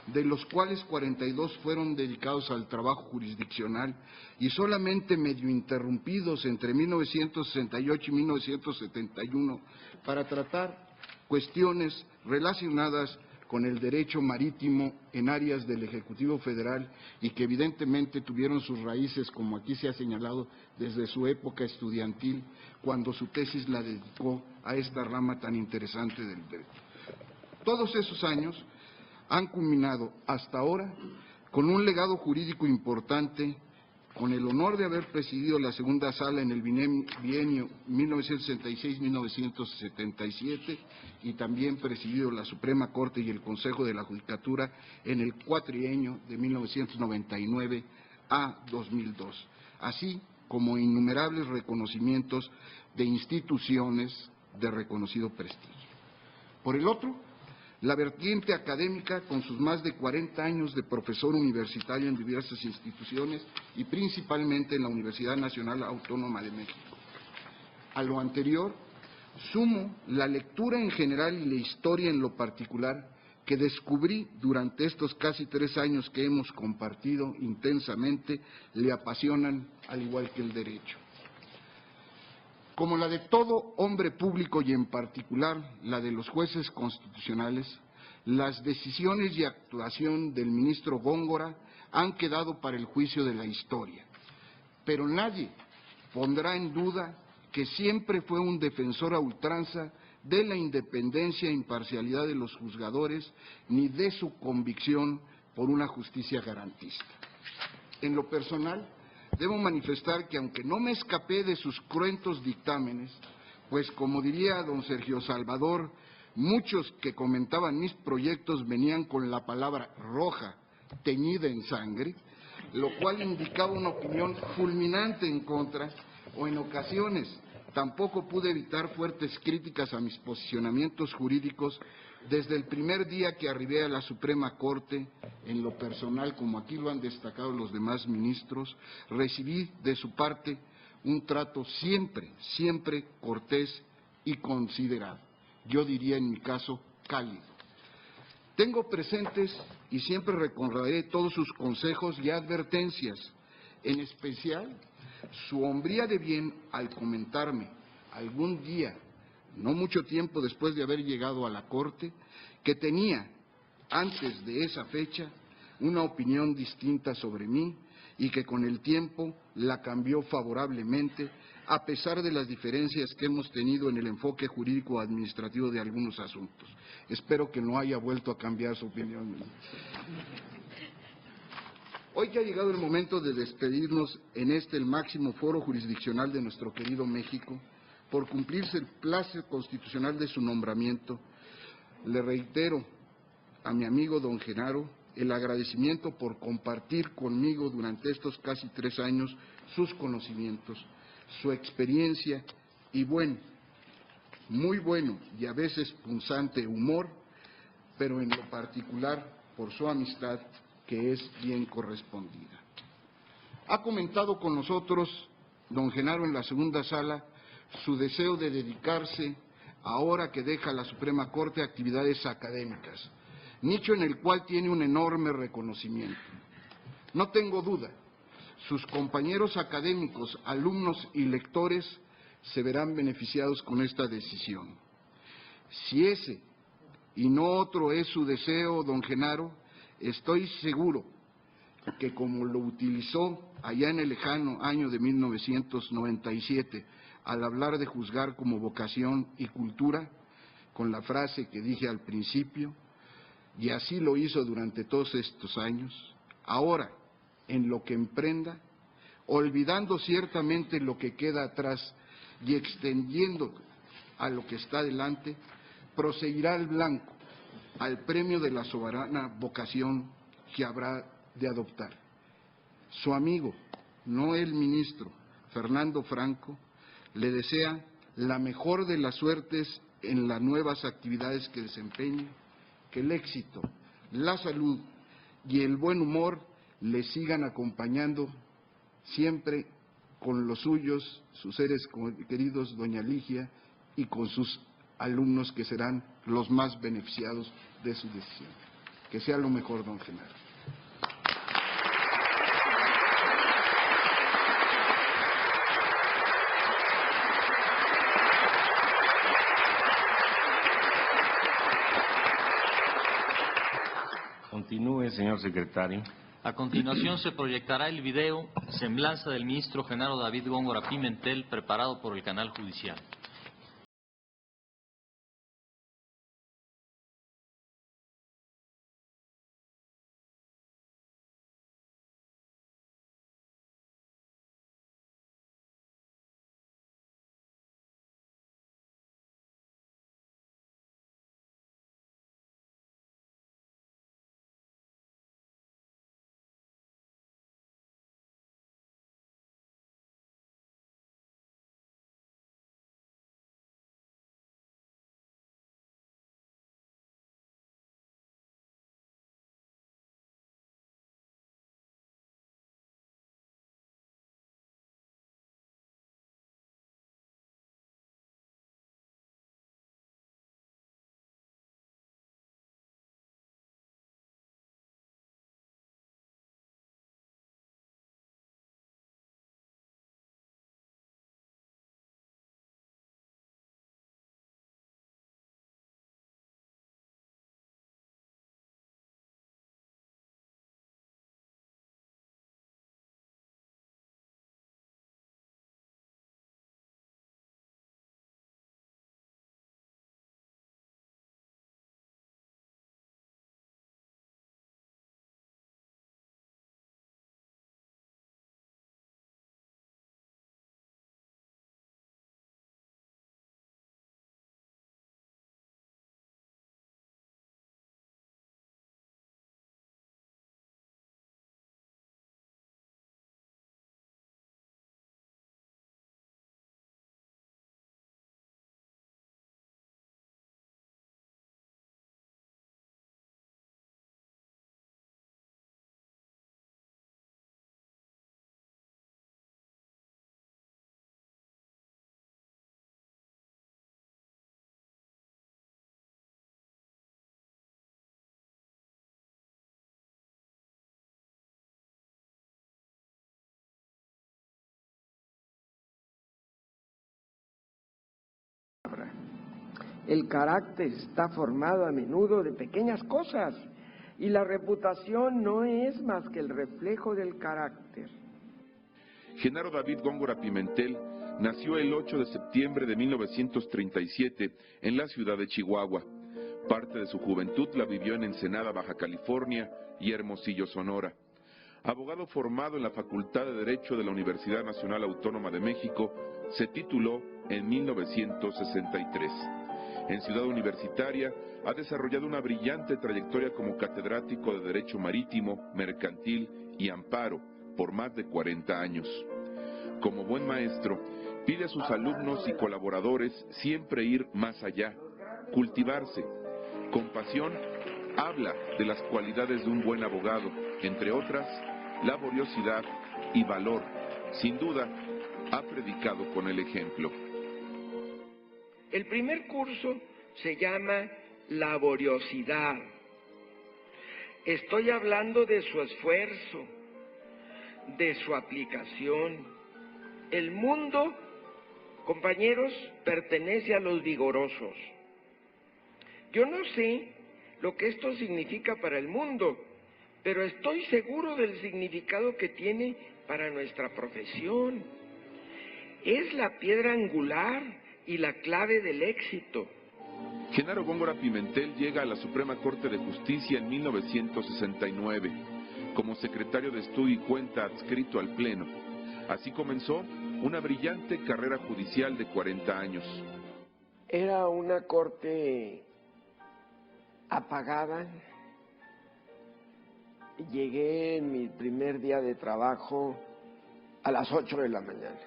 de los cuales 42 fueron dedicados al trabajo jurisdiccional y solamente medio interrumpidos entre 1968 y 1971 para tratar cuestiones relacionadas con el derecho marítimo en áreas del Ejecutivo Federal y que evidentemente tuvieron sus raíces, como aquí se ha señalado, desde su época estudiantil, cuando su tesis la dedicó a esta rama tan interesante del derecho. Todos esos años han culminado hasta ahora con un legado jurídico importante, con el honor de haber presidido la segunda sala en el bienio 1966-1977 y también presidido la Suprema Corte y el Consejo de la Judicatura en el cuatrienio de 1999 a 2002, así como innumerables reconocimientos de instituciones de reconocido prestigio. Por el otro, la vertiente académica, con sus más de 40 años de profesor universitario en diversas instituciones y principalmente en la Universidad Nacional Autónoma de México. A lo anterior, sumo la lectura en general y la historia en lo particular que descubrí durante estos casi 3 años que hemos compartido intensamente, le apasionan al igual que el derecho. Como la de todo hombre público y en particular la de los jueces constitucionales, las decisiones y actuación del ministro Góngora han quedado para el juicio de la historia. Pero nadie pondrá en duda que siempre fue un defensor a ultranza de la independencia e imparcialidad de los juzgadores ni de su convicción por una justicia garantista. En lo personal, debo manifestar que aunque no me escapé de sus cruentos dictámenes, pues como diría don Sergio Salvador, muchos que comentaban mis proyectos venían con la palabra roja teñida en sangre, lo cual indicaba una opinión fulminante en contra, o en ocasiones tampoco pude evitar fuertes críticas a mis posicionamientos jurídicos. Desde el primer día que arribé a la Suprema Corte, en lo personal, como aquí lo han destacado los demás ministros, recibí de su parte un trato siempre cortés y considerado. Yo diría en mi caso cálido. Tengo presentes y siempre recordaré todos sus consejos y advertencias, en especial su hombría de bien al comentarme algún día, no mucho tiempo después de haber llegado a la Corte, que tenía, antes de esa fecha, una opinión distinta sobre mí y que con el tiempo la cambió favorablemente, a pesar de las diferencias que hemos tenido en el enfoque jurídico-administrativo de algunos asuntos. Espero que no haya vuelto a cambiar su opinión. Hoy que ha llegado el momento de despedirnos en el máximo foro jurisdiccional de nuestro querido México, por cumplirse el plazo constitucional de su nombramiento, le reitero a mi amigo don Genaro el agradecimiento por compartir conmigo durante estos casi 3 años sus conocimientos, su experiencia y muy bueno y a veces punzante humor, pero en lo particular por su amistad que es bien correspondida. Ha comentado con nosotros don Genaro en la segunda sala su deseo de dedicarse, ahora que deja la Suprema Corte, a actividades académicas, nicho en el cual tiene un enorme reconocimiento. No tengo duda, sus compañeros académicos, alumnos y lectores se verán beneficiados con esta decisión. Si ese y no otro es su deseo, don Genaro, estoy seguro que como lo utilizó allá en el lejano año de 1997, al hablar de juzgar como vocación y cultura, con la frase que dije al principio, y así lo hizo durante todos estos años, ahora, en lo que emprenda, olvidando ciertamente lo que queda atrás y extendiendo a lo que está delante, proseguirá al blanco, al premio de la soberana vocación que habrá de adoptar. Su amigo, no el ministro, Fernando Franco, le desea la mejor de las suertes en las nuevas actividades que desempeñe, que el éxito, la salud y el buen humor le sigan acompañando siempre con los suyos, sus seres queridos, doña Ligia, y con sus alumnos que serán los más beneficiados de su decisión. Que sea lo mejor, don Genaro. Continúe, señor secretario. A continuación se proyectará el video Semblanza del ministro Genaro David Góngora Pimentel, preparado por el Canal Judicial. El carácter está formado a menudo de pequeñas cosas y la reputación no es más que el reflejo del carácter. Genaro David Góngora Pimentel nació el 8 de septiembre de 1937 en la ciudad de Chihuahua. Parte de su juventud la vivió en Ensenada, Baja California, y Hermosillo, Sonora. Abogado formado en la Facultad de Derecho de la Universidad Nacional Autónoma de México, se tituló en 1963. En Ciudad Universitaria ha desarrollado una brillante trayectoria como catedrático de Derecho Marítimo, Mercantil y Amparo por más de 40 años. Como buen maestro, pide a sus alumnos y colaboradores siempre ir más allá, cultivarse. Con pasión, habla de las cualidades de un buen abogado, entre otras, laboriosidad y valor. Sin duda, ha predicado con el ejemplo. El primer curso se llama laboriosidad. Estoy hablando de su esfuerzo, de su aplicación. El mundo, compañeros, pertenece a los vigorosos. Yo no sé lo que esto significa para el mundo, pero estoy seguro del significado que tiene para nuestra profesión. Es la piedra angular y la clave del éxito. Genaro Góngora Pimentel llega a la Suprema Corte de Justicia en 1969, como secretario de Estudio y Cuenta adscrito al Pleno. Así comenzó una brillante carrera judicial de 40 años. Era una corte apagada. Llegué en mi primer día de trabajo a las 8 de la mañana.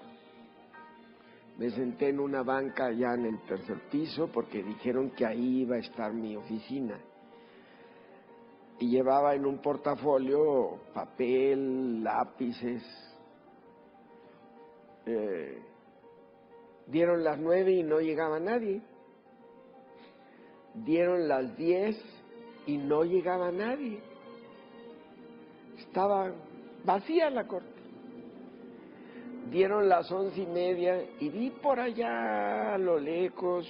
Me senté en una banca allá en el tercer piso porque dijeron que ahí iba a estar mi oficina. Y llevaba en un portafolio papel, lápices. Dieron las 9 y no llegaba nadie. Dieron las 10 y no llegaba nadie. Estaba vacía la corte. Dieron las 11:30 y vi por allá a lo lejos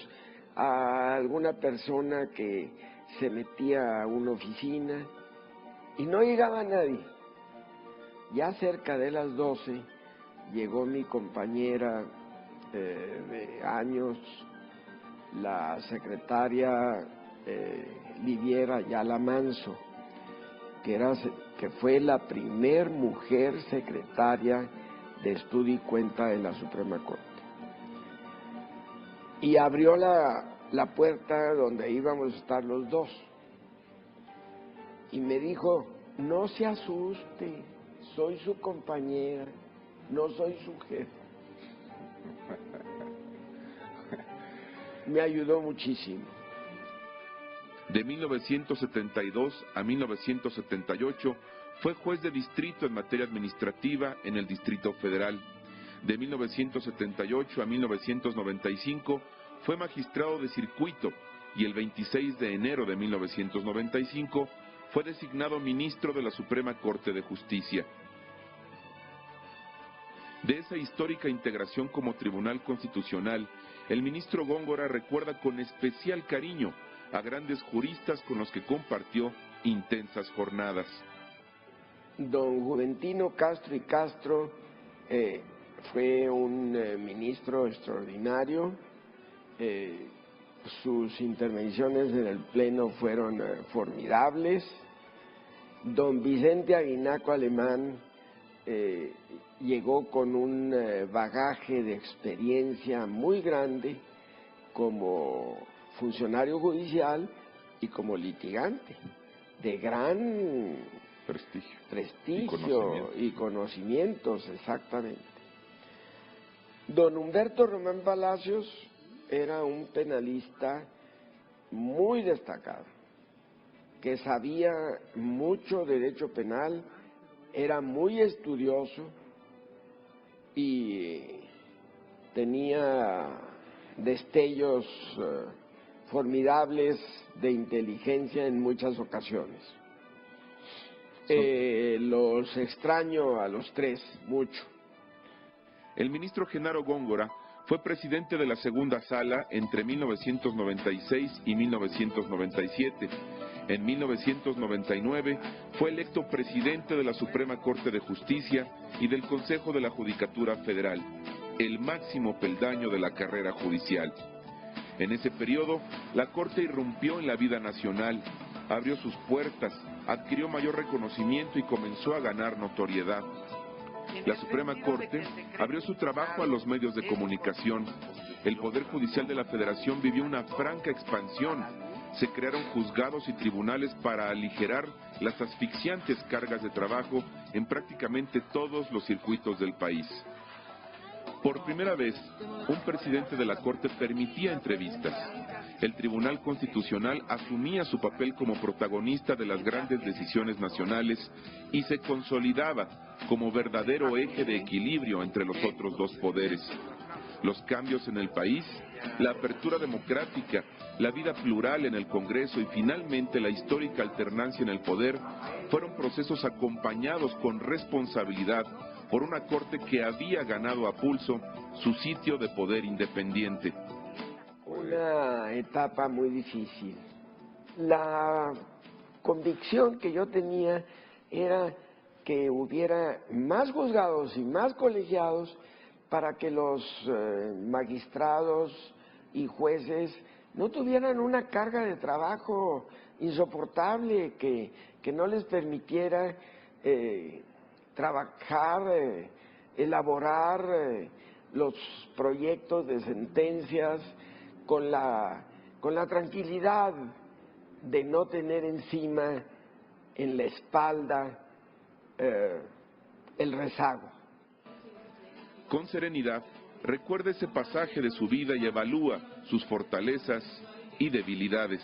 a alguna persona que se metía a una oficina y no llegaba nadie. Ya cerca de las 12 llegó mi compañera de años, la secretaria Liviera Ayala Manso, que fue la primer mujer secretaria de Estudio y Cuenta de la Suprema Corte. Y abrió la puerta donde íbamos a estar los dos. Y me dijo, no se asuste, soy su compañera, no soy su jefe. Me ayudó muchísimo. De 1972 a 1978 fue juez de distrito en materia administrativa en el Distrito Federal. De 1978 a 1995 fue magistrado de circuito y el 26 de enero de 1995 fue designado ministro de la Suprema Corte de Justicia. De esa histórica integración como Tribunal Constitucional, el ministro Góngora recuerda con especial cariño a grandes juristas con los que compartió intensas jornadas. Don Juventino Castro y Castro fue un ministro extraordinario. Sus intervenciones en el Pleno fueron formidables. Don Vicente Aguinaco Alemán llegó con un bagaje de experiencia muy grande como funcionario judicial y como litigante, de gran prestigio y conocimientos, exactamente. Don Humberto Román Palacios era un penalista muy destacado, que sabía mucho derecho penal, era muy estudioso y tenía destellos formidables de inteligencia en muchas ocasiones. Los extraño a los tres mucho. El ministro Genaro Góngora fue presidente de la segunda sala entre 1996 y 1997. En 1999 fue electo presidente de la Suprema Corte de Justicia y del Consejo de la Judicatura Federal, el máximo peldaño de la carrera judicial. En ese periodo, la Corte irrumpió en la vida nacional, abrió sus puertas, adquirió mayor reconocimiento y comenzó a ganar notoriedad. La Suprema Corte abrió su trabajo a los medios de comunicación. El Poder Judicial de la Federación vivió una franca expansión. Se crearon juzgados y tribunales para aligerar las asfixiantes cargas de trabajo en prácticamente todos los circuitos del país. Por primera vez, un presidente de la Corte permitía entrevistas. El Tribunal Constitucional asumía su papel como protagonista de las grandes decisiones nacionales y se consolidaba como verdadero eje de equilibrio entre los otros dos poderes. Los cambios en el país, la apertura democrática, la vida plural en el Congreso y finalmente la histórica alternancia en el poder fueron procesos acompañados con responsabilidad por una Corte que había ganado a pulso su sitio de poder independiente. Una etapa muy difícil. La convicción que yo tenía era que hubiera más juzgados y más colegiados para que los magistrados y jueces no tuvieran una carga de trabajo insoportable que no les permitiera trabajar, elaborar los proyectos de sentencias con la tranquilidad de no tener encima, en la espalda, el rezago. Con serenidad, recuerda ese pasaje de su vida y evalúa sus fortalezas y debilidades.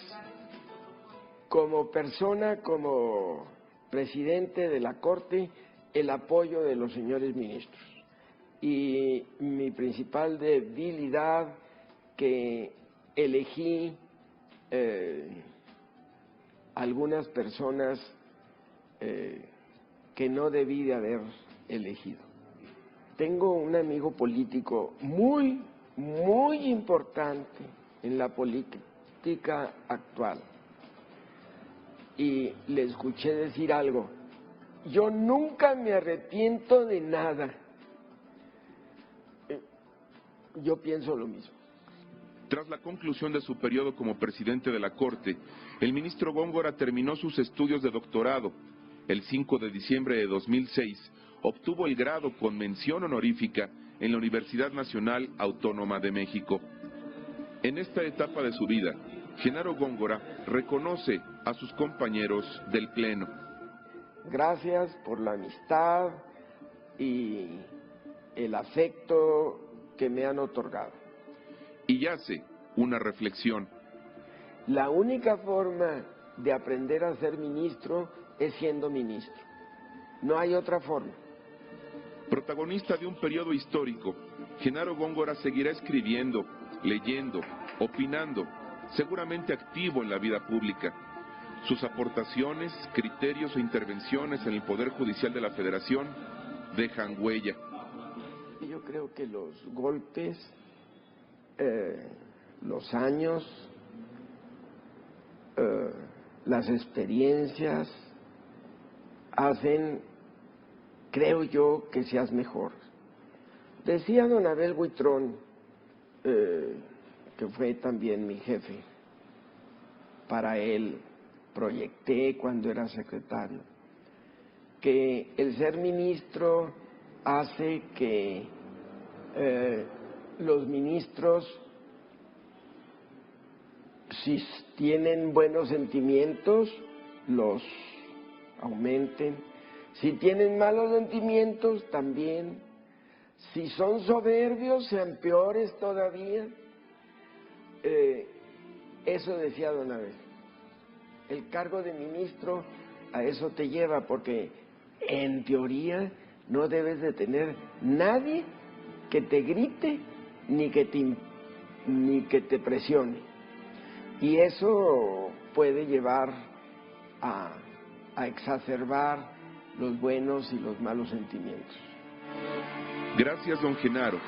Como persona, como presidente de la Corte, el apoyo de los señores ministros. Y mi principal debilidad, que elegí algunas personas que no debí de haber elegido. Tengo un amigo político muy importante en la política actual y le escuché decir algo: yo nunca me arrepiento de nada. Yo pienso lo mismo. Tras la conclusión de su periodo como presidente de la Corte, el ministro Góngora terminó sus estudios de doctorado. El 5 de diciembre de 2006 obtuvo el grado con mención honorífica en la Universidad Nacional Autónoma de México. En esta etapa de su vida, Genaro Góngora reconoce a sus compañeros del Pleno. Gracias por la amistad y el afecto que me han otorgado. Y hace una reflexión. La única forma de aprender a ser ministro es siendo ministro. No hay otra forma. Protagonista de un periodo histórico, Genaro Góngora seguirá escribiendo, leyendo, opinando, seguramente activo en la vida pública. Sus aportaciones, criterios e intervenciones en el Poder Judicial de la Federación dejan huella. Yo creo que los golpes, los años, las experiencias hacen, creo yo, que seas mejor. Decía don Abel Buitrón, que fue también mi jefe, para él proyecté cuando era secretario, que el ser ministro hace que los ministros, si tienen buenos sentimientos, los aumenten. Si tienen malos sentimientos, también. Si son soberbios, sean peores todavía. Eso decía don Abel. El cargo de ministro a eso te lleva, porque en teoría no debes de tener nadie que te grite ni que te presione. Y eso puede llevar a exacerbar los buenos y los malos sentimientos. Gracias, don Genaro.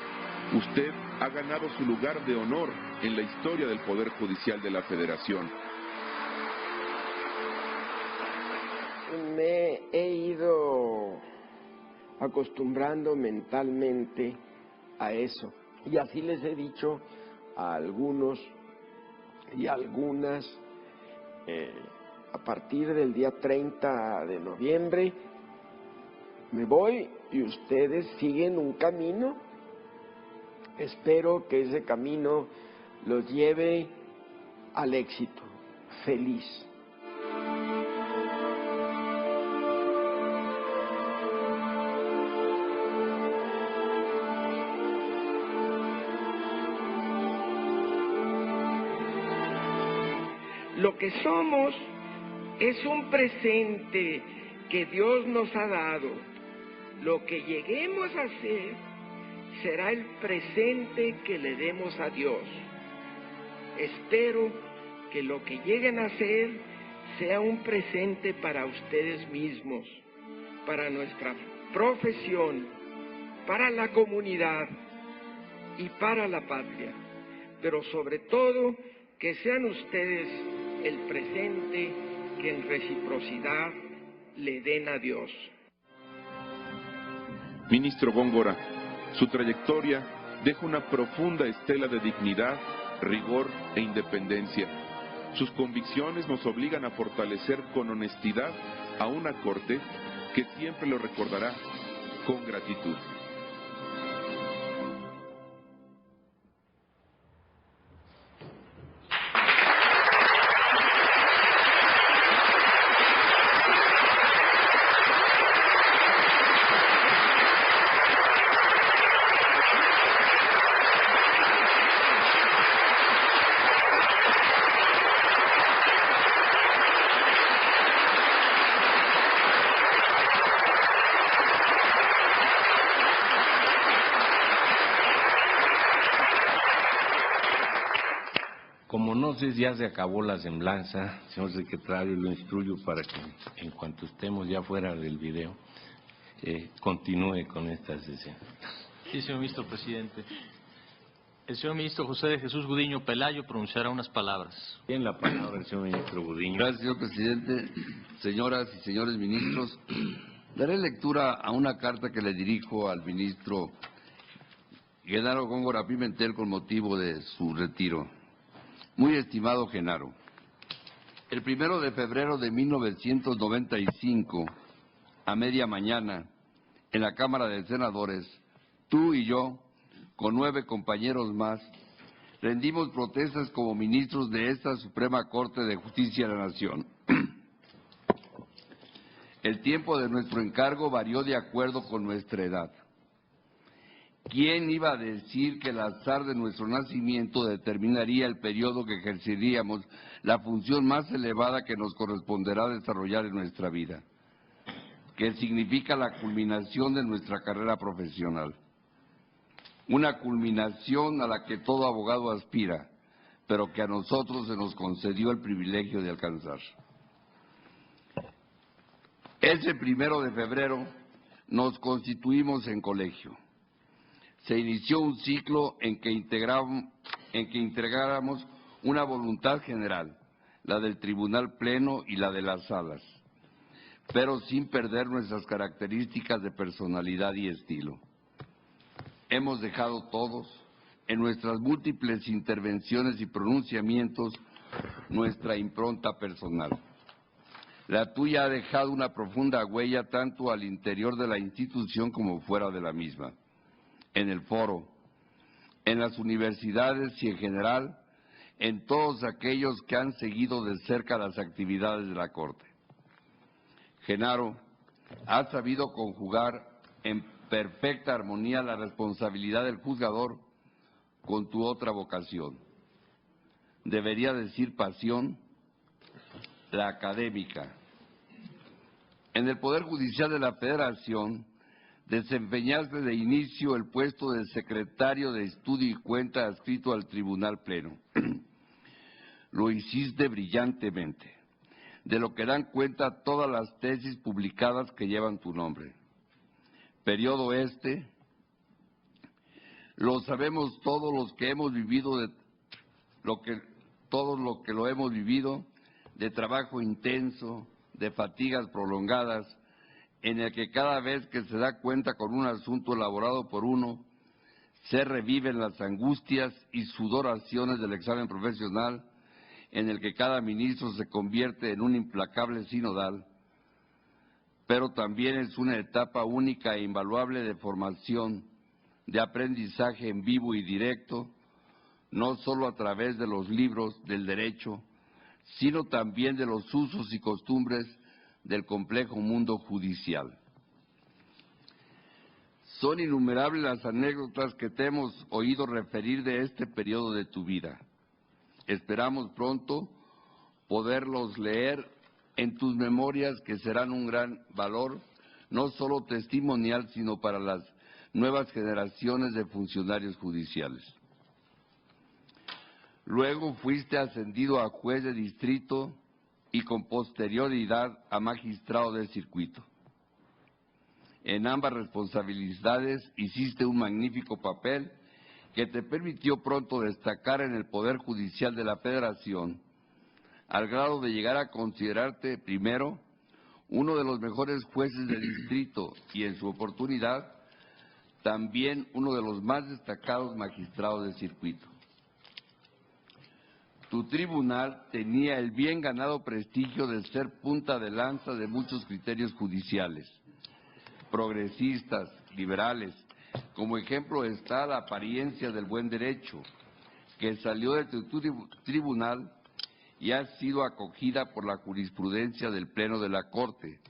Usted ha ganado su lugar de honor en la historia del Poder Judicial de la Federación. Me he ido acostumbrando mentalmente a eso. Y así les he dicho a algunos y algunas, a partir del día 30 de noviembre me voy y ustedes siguen un camino. Espero que ese camino los lleve al éxito. Feliz. Lo que somos es un presente que Dios nos ha dado, Lo que lleguemos a hacer será el presente que le demos a Dios. Espero que lo que lleguen a hacer sea un presente para ustedes mismos, para nuestra profesión, para la comunidad y para la patria, pero sobre todo que sean ustedes el presente que en reciprocidad le den a Dios. Ministro Góngora, su trayectoria deja una profunda estela de dignidad, rigor e independencia. Sus convicciones nos obligan a fortalecer con honestidad a una Corte que siempre lo recordará con gratitud. Como no sé si ya se acabó la semblanza, señor secretario, lo instruyo para que en cuanto estemos ya fuera del video, continúe con esta sesión. Sí, señor ministro presidente. El señor ministro José de Jesús Gudiño Pelayo pronunciará unas palabras. Tiene la palabra el señor ministro Gudiño. Gracias, señor presidente. Señoras y señores ministros, daré lectura a una carta que le dirijo al ministro Genaro Góngora Pimentel con motivo de su retiro. Muy estimado Genaro, el 1 de febrero de 1995, a media mañana, en la Cámara de Senadores, tú y yo, con 9 compañeros más, rendimos protestas como ministros de esta Suprema Corte de Justicia de la Nación. El tiempo de nuestro encargo varió de acuerdo con nuestra edad. ¿Quién iba a decir que el azar de nuestro nacimiento determinaría el periodo que ejerceríamos la función más elevada que nos corresponderá desarrollar en nuestra vida, que significa la culminación de nuestra carrera profesional? Una culminación a la que todo abogado aspira, pero que a nosotros se nos concedió el privilegio de alcanzar. Ese 1 de febrero nos constituimos en colegio. Se inició un ciclo en que integráramos una voluntad general, la del Tribunal Pleno y la de las salas, pero sin perder nuestras características de personalidad y estilo. Hemos dejado todos, en nuestras múltiples intervenciones y pronunciamientos, nuestra impronta personal. La tuya ha dejado una profunda huella tanto al interior de la institución como fuera de la misma, en el foro, en las universidades y en general, en todos aquellos que han seguido de cerca las actividades de la Corte. Genaro, has sabido conjugar en perfecta armonía la responsabilidad del juzgador con tu otra vocación. Debería decir pasión, la académica. En el Poder Judicial de la Federación, desempeñaste de inicio el puesto de secretario de Estudio y Cuenta adscrito al Tribunal Pleno. Lo hiciste brillantemente, de lo que dan cuenta todas las tesis publicadas que llevan tu nombre. Periodo este, lo sabemos todos los que hemos vivido todos los que lo hemos vivido, de trabajo intenso, de fatigas prolongadas, en el que cada vez que se da cuenta con un asunto elaborado por uno, se reviven las angustias y sudoraciones del examen profesional, en el que cada ministro se convierte en un implacable sinodal, pero también es una etapa única e invaluable de formación, de aprendizaje en vivo y directo, no solo a través de los libros del derecho, sino también de los usos y costumbres del complejo mundo judicial. Son innumerables las anécdotas que te hemos oído referir de este periodo de tu vida. Esperamos pronto poderlos leer en tus memorias, que serán un gran valor no solo testimonial, sino para las nuevas generaciones de funcionarios judiciales. Luego fuiste ascendido a juez de distrito y con posterioridad a magistrado de circuito. En ambas responsabilidades hiciste un magnífico papel que te permitió pronto destacar en el Poder Judicial de la Federación, al grado de llegar a considerarte, primero, uno de los mejores jueces de distrito y, en su oportunidad, también uno de los más destacados magistrados de circuito. Tu tribunal tenía el bien ganado prestigio de ser punta de lanza de muchos criterios judiciales, progresistas, liberales. Como ejemplo está la apariencia del buen derecho, que salió de tu tribunal y ha sido acogida por la jurisprudencia del Pleno de la Corte.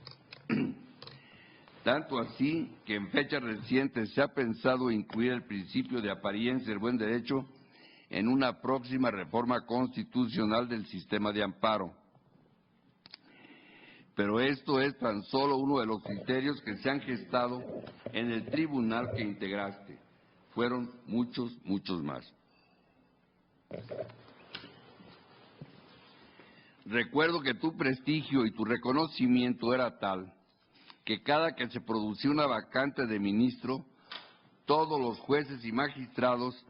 Tanto así que en fechas recientes se ha pensado incluir el principio de apariencia del buen derecho en una próxima reforma constitucional del sistema de amparo. Pero esto es tan solo uno de los criterios que se han gestado en el tribunal que integraste. Fueron muchos, muchos más. Recuerdo que tu prestigio y tu reconocimiento era tal que cada que se producía una vacante de ministro, todos los jueces y magistrados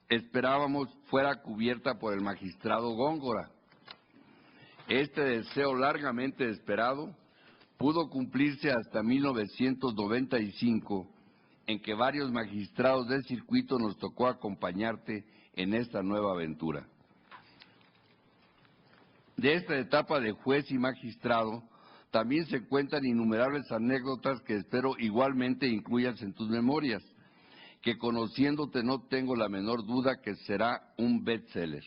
esperábamos fuera cubierta por el magistrado Góngora. Este deseo largamente esperado pudo cumplirse hasta 1995, en que varios magistrados del circuito nos tocó acompañarte en esta nueva aventura. De esta etapa de juez y magistrado también se cuentan innumerables anécdotas que espero igualmente incluyas en tus memorias, que conociéndote no tengo la menor duda que será un bestseller.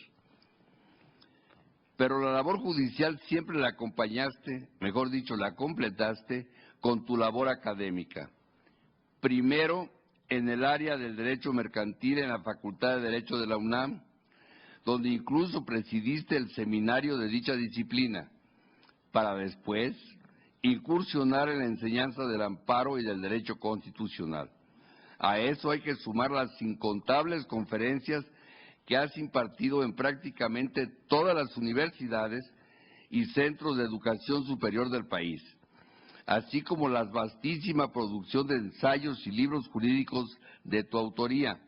Pero la labor judicial siempre la acompañaste, mejor dicho, la completaste con tu labor académica. Primero, en el área del derecho mercantil en la Facultad de Derecho de la UNAM, donde incluso presidiste el seminario de dicha disciplina, para después incursionar en la enseñanza del amparo y del derecho constitucional. A eso hay que sumar las incontables conferencias que has impartido en prácticamente todas las universidades y centros de educación superior del país, así como la vastísima producción de ensayos y libros jurídicos de tu autoría,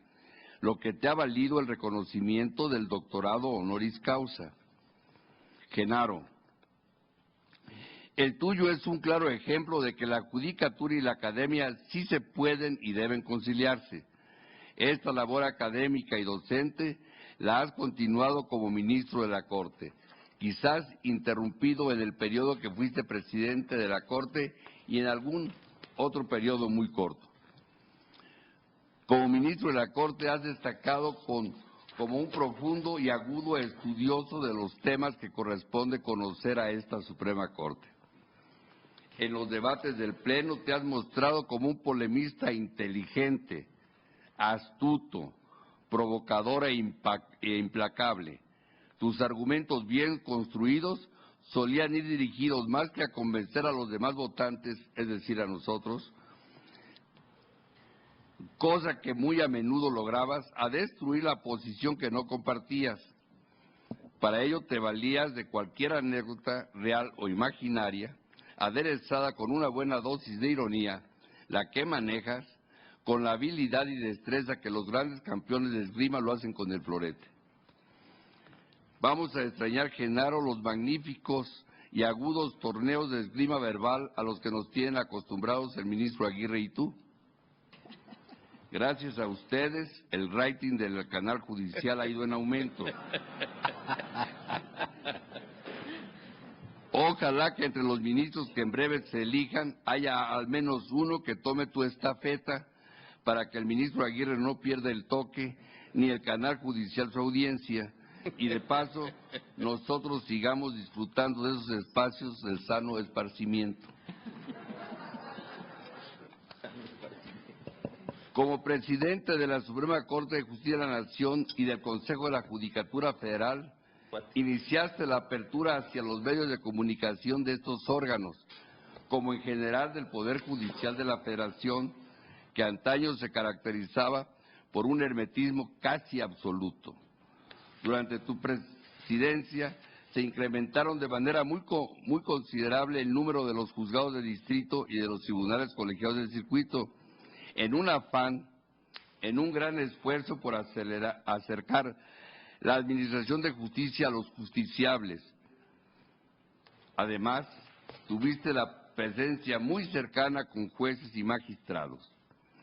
lo que te ha valido el reconocimiento del doctorado honoris causa. Genaro, el tuyo es un claro ejemplo de que la judicatura y la academia sí se pueden y deben conciliarse. Esta labor académica y docente la has continuado como ministro de la Corte, quizás interrumpido en el periodo que fuiste presidente de la Corte y en algún otro periodo muy corto. Como ministro de la Corte has destacado como un profundo y agudo estudioso de los temas que corresponde conocer a esta Suprema Corte. En los debates del Pleno te has mostrado como un polemista inteligente, astuto, provocador e implacable. Tus argumentos bien construidos solían ir dirigidos más que a convencer a los demás votantes, es decir, a nosotros, cosa que muy a menudo lograbas, a destruir la posición que no compartías. Para ello te valías de cualquier anécdota real o imaginaria, aderezada con una buena dosis de ironía, la que manejas con la habilidad y destreza que los grandes campeones de esgrima lo hacen con el florete. Vamos a extrañar, Genaro, los magníficos y agudos torneos de esgrima verbal a los que nos tienen acostumbrados el ministro Aguirre y tú. Gracias a ustedes, el rating del canal judicial ha ido en aumento. Ojalá que entre los ministros que en breve se elijan haya al menos uno que tome tu estafeta para que el ministro Aguirre no pierda el toque ni el canal judicial su audiencia y de paso nosotros sigamos disfrutando de esos espacios del sano esparcimiento. Como presidente de la Suprema Corte de Justicia de la Nación y del Consejo de la Judicatura Federal, iniciaste la apertura hacia los medios de comunicación de estos órganos, como en general del Poder Judicial de la Federación, que antaño se caracterizaba por un hermetismo casi absoluto. Durante tu presidencia se incrementaron de manera muy considerable el número de los juzgados de distrito y de los tribunales colegiados del circuito, en un afán, en un gran esfuerzo por acercar la administración de justicia a los justiciables. Además, tuviste la presencia muy cercana con jueces y magistrados.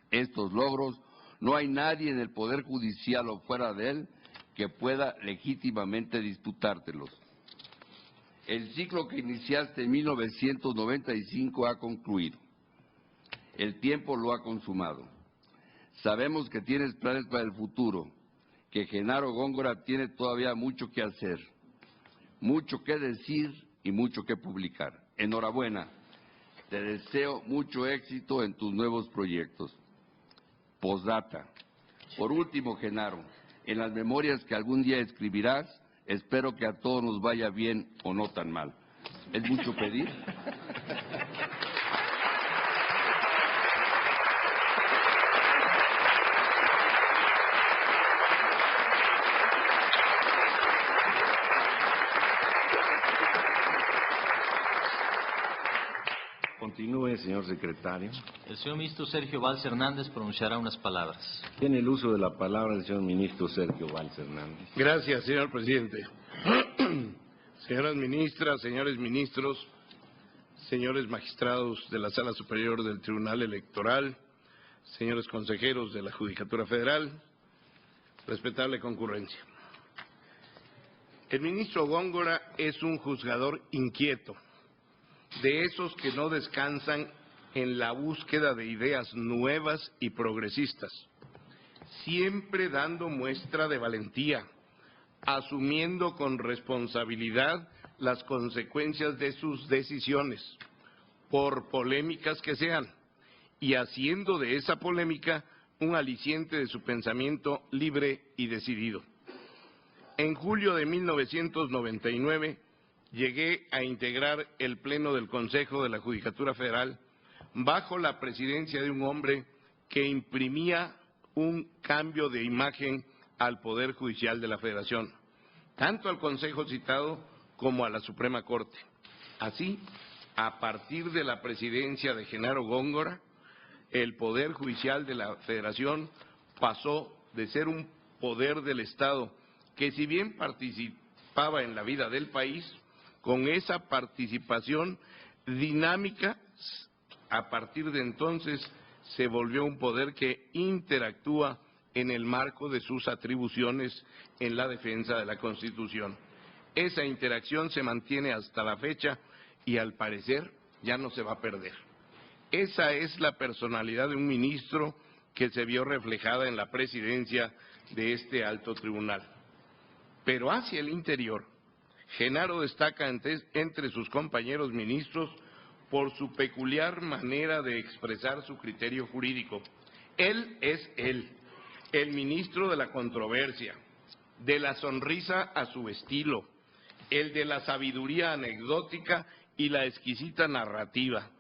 Estos logros, no hay nadie en el Poder Judicial o fuera de él que pueda legítimamente disputártelos. El ciclo que iniciaste en 1995 ha concluido. El tiempo lo ha consumado. Sabemos que tienes planes para el futuro, que Genaro Góngora tiene todavía mucho que hacer, mucho que decir y mucho que publicar. Enhorabuena, te deseo mucho éxito en tus nuevos proyectos. Postdata. Por último, Genaro, en las memorias que algún día escribirás, espero que a todos nos vaya bien o no tan mal. ¿Es mucho pedir? Continúe, señor secretario. El señor ministro Sergio Valls Hernández pronunciará unas palabras. Tiene el uso de la palabra el señor ministro Sergio Valls Hernández. Gracias, señor presidente. Señoras ministras, señores ministros, señores magistrados de la Sala Superior del Tribunal Electoral, señores consejeros de la Judicatura Federal, respetable concurrencia. El ministro Góngora es un juzgador inquieto, de esos que no descansan en la búsqueda de ideas nuevas y progresistas, siempre dando muestra de valentía, asumiendo con responsabilidad las consecuencias de sus decisiones, por polémicas que sean, y haciendo de esa polémica un aliciente de su pensamiento libre y decidido. En julio de 1999 llegué a integrar el Pleno del Consejo de la Judicatura Federal bajo la presidencia de un hombre que imprimía un cambio de imagen al Poder Judicial de la Federación, tanto al Consejo citado como a la Suprema Corte. Así, a partir de la presidencia de Genaro Góngora, el Poder Judicial de la Federación pasó de ser un poder del Estado que, si bien participaba en la vida del país, con esa participación dinámica, a partir de entonces se volvió un poder que interactúa en el marco de sus atribuciones en la defensa de la Constitución. Esa interacción se mantiene hasta la fecha y al parecer ya no se va a perder. Esa es la personalidad de un ministro que se vio reflejada en la presidencia de este alto tribunal. Pero hacia el interior, Genaro destaca entre sus compañeros ministros por su peculiar manera de expresar su criterio jurídico. Él es el ministro de la controversia, de la sonrisa a su estilo, el de la sabiduría anecdótica y la exquisita narrativa.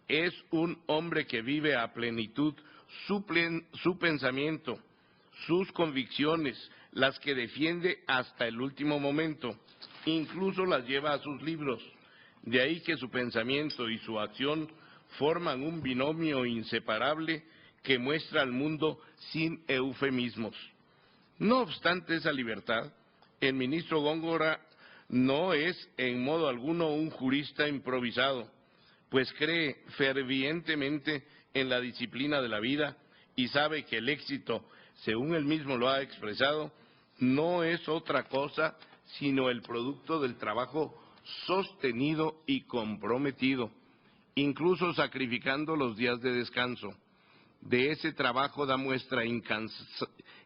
Es un hombre que vive a plenitud su pensamiento, sus convicciones, las que defiende hasta el último momento. Incluso las lleva a sus libros, de ahí que su pensamiento y su acción forman un binomio inseparable que muestra al mundo sin eufemismos. No obstante esa libertad, el ministro Góngora no es en modo alguno un jurista improvisado, pues cree fervientemente en la disciplina de la vida y sabe que el éxito, según él mismo lo ha expresado, no es otra cosa sino el producto del trabajo sostenido y comprometido, incluso sacrificando los días de descanso. De ese trabajo da muestra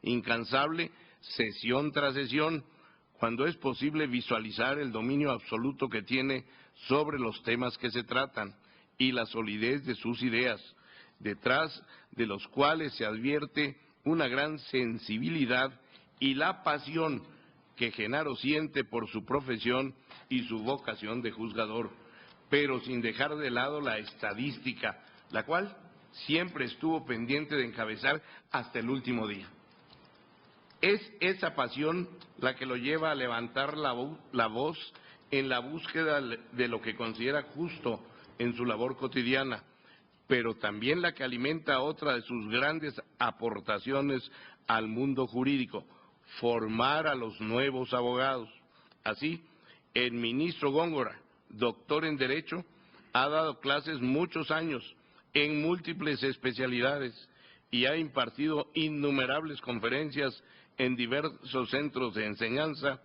incansable, sesión tras sesión, cuando es posible visualizar el dominio absoluto que tiene sobre los temas que se tratan y la solidez de sus ideas, detrás de los cuales se advierte una gran sensibilidad y la pasión que Genaro siente por su profesión y su vocación de juzgador. pero sin dejar de lado la estadística, la cual siempre estuvo pendiente de encabezar hasta el último día. Es esa pasión la que lo lleva a levantar la voz en la búsqueda de lo que considera justo en su labor cotidiana, pero también la que alimenta otra de sus grandes aportaciones al mundo jurídico, formar a los nuevos abogados. Así, el ministro Góngora, doctor en Derecho, ha dado clases muchos años en múltiples especialidades y ha impartido innumerables conferencias en diversos centros de enseñanza,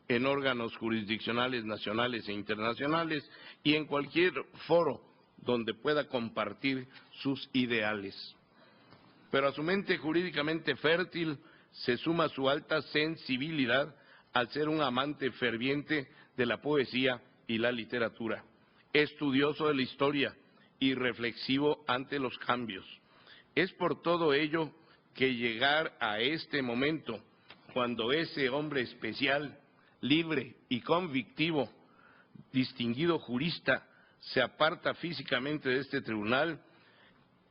en órganos jurisdiccionales nacionales e internacionales y en cualquier foro donde pueda compartir sus ideales. Pero a su mente jurídicamente fértil se suma su alta sensibilidad al ser un amante ferviente de la poesía y la literatura, estudioso de la historia y reflexivo ante los cambios. Es por todo ello que llegar a este momento, cuando ese hombre especial, libre y convictivo, distinguido jurista, se aparta físicamente de este tribunal,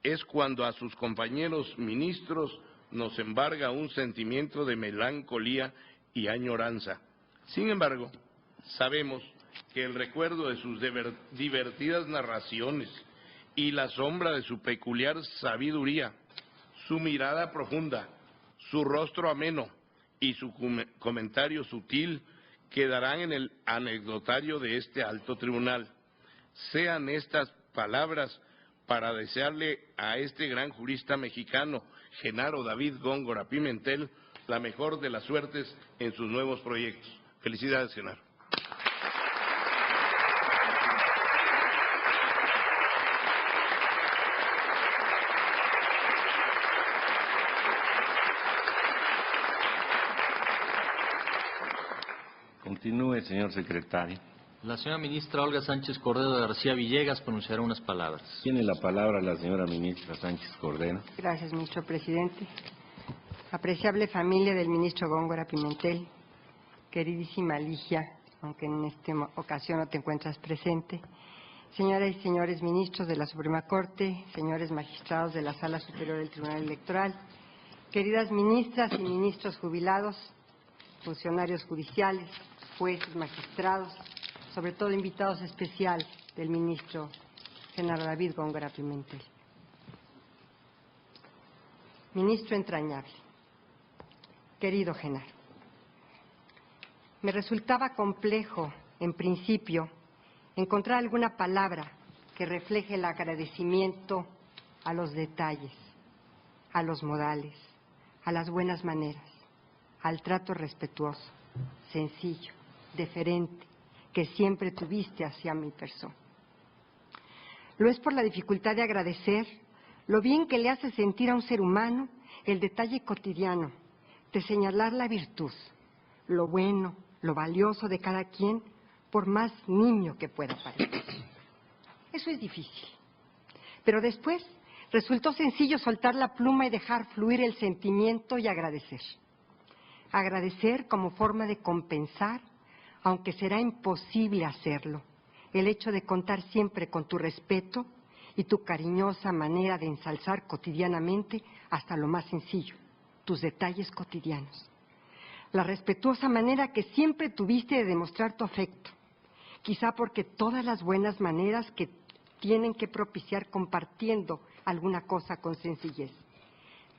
es cuando a sus compañeros ministros nos embarga un sentimiento de melancolía y añoranza. Sin embargo, sabemos que el recuerdo de sus divertidas narraciones y la sombra de su peculiar sabiduría, su mirada profunda, su rostro ameno y su comentario sutil quedarán en el anecdotario de este alto tribunal. Sean estas palabras para desearle a este gran jurista mexicano, Genaro David Góngora Pimentel, la mejor de las suertes en sus nuevos proyectos. Felicidades, Genaro. Continúe, señor secretario. La señora ministra Olga Sánchez Cordero de García Villegas pronunciará unas palabras. Tiene la palabra la señora ministra Sánchez Cordero. Gracias, ministro presidente. Apreciable familia del ministro Góngora Pimentel, queridísima Ligia, aunque en esta ocasión no te encuentras presente, señoras y señores ministros de la Suprema Corte, señores magistrados de la Sala Superior del Tribunal Electoral, queridas ministras y ministros jubilados, funcionarios judiciales, jueces, magistrados, sobre todo invitados especiales del ministro Genaro David Góngora Pimentel. Ministro entrañable, querido Genaro, me resultaba complejo, en principio, encontrar alguna palabra que refleje el agradecimiento a los detalles, a los modales, a las buenas maneras, al trato respetuoso, sencillo, deferente, que siempre tuviste hacia mi persona. Lo es por la dificultad de agradecer lo bien que le hace sentir a un ser humano el detalle cotidiano, de señalar la virtud, lo bueno, lo valioso de cada quien, por más niño que pueda parecer. Eso es difícil. Pero después resultó sencillo soltar la pluma y dejar fluir el sentimiento y agradecer. Agradecer como forma de compensar, aunque será imposible hacerlo, el hecho de contar siempre con tu respeto y tu cariñosa manera de ensalzar cotidianamente hasta lo más sencillo, tus detalles cotidianos. La respetuosa manera que siempre tuviste de demostrar tu afecto, quizá porque todas las buenas maneras que tienen que propiciar compartiendo alguna cosa con sencillez.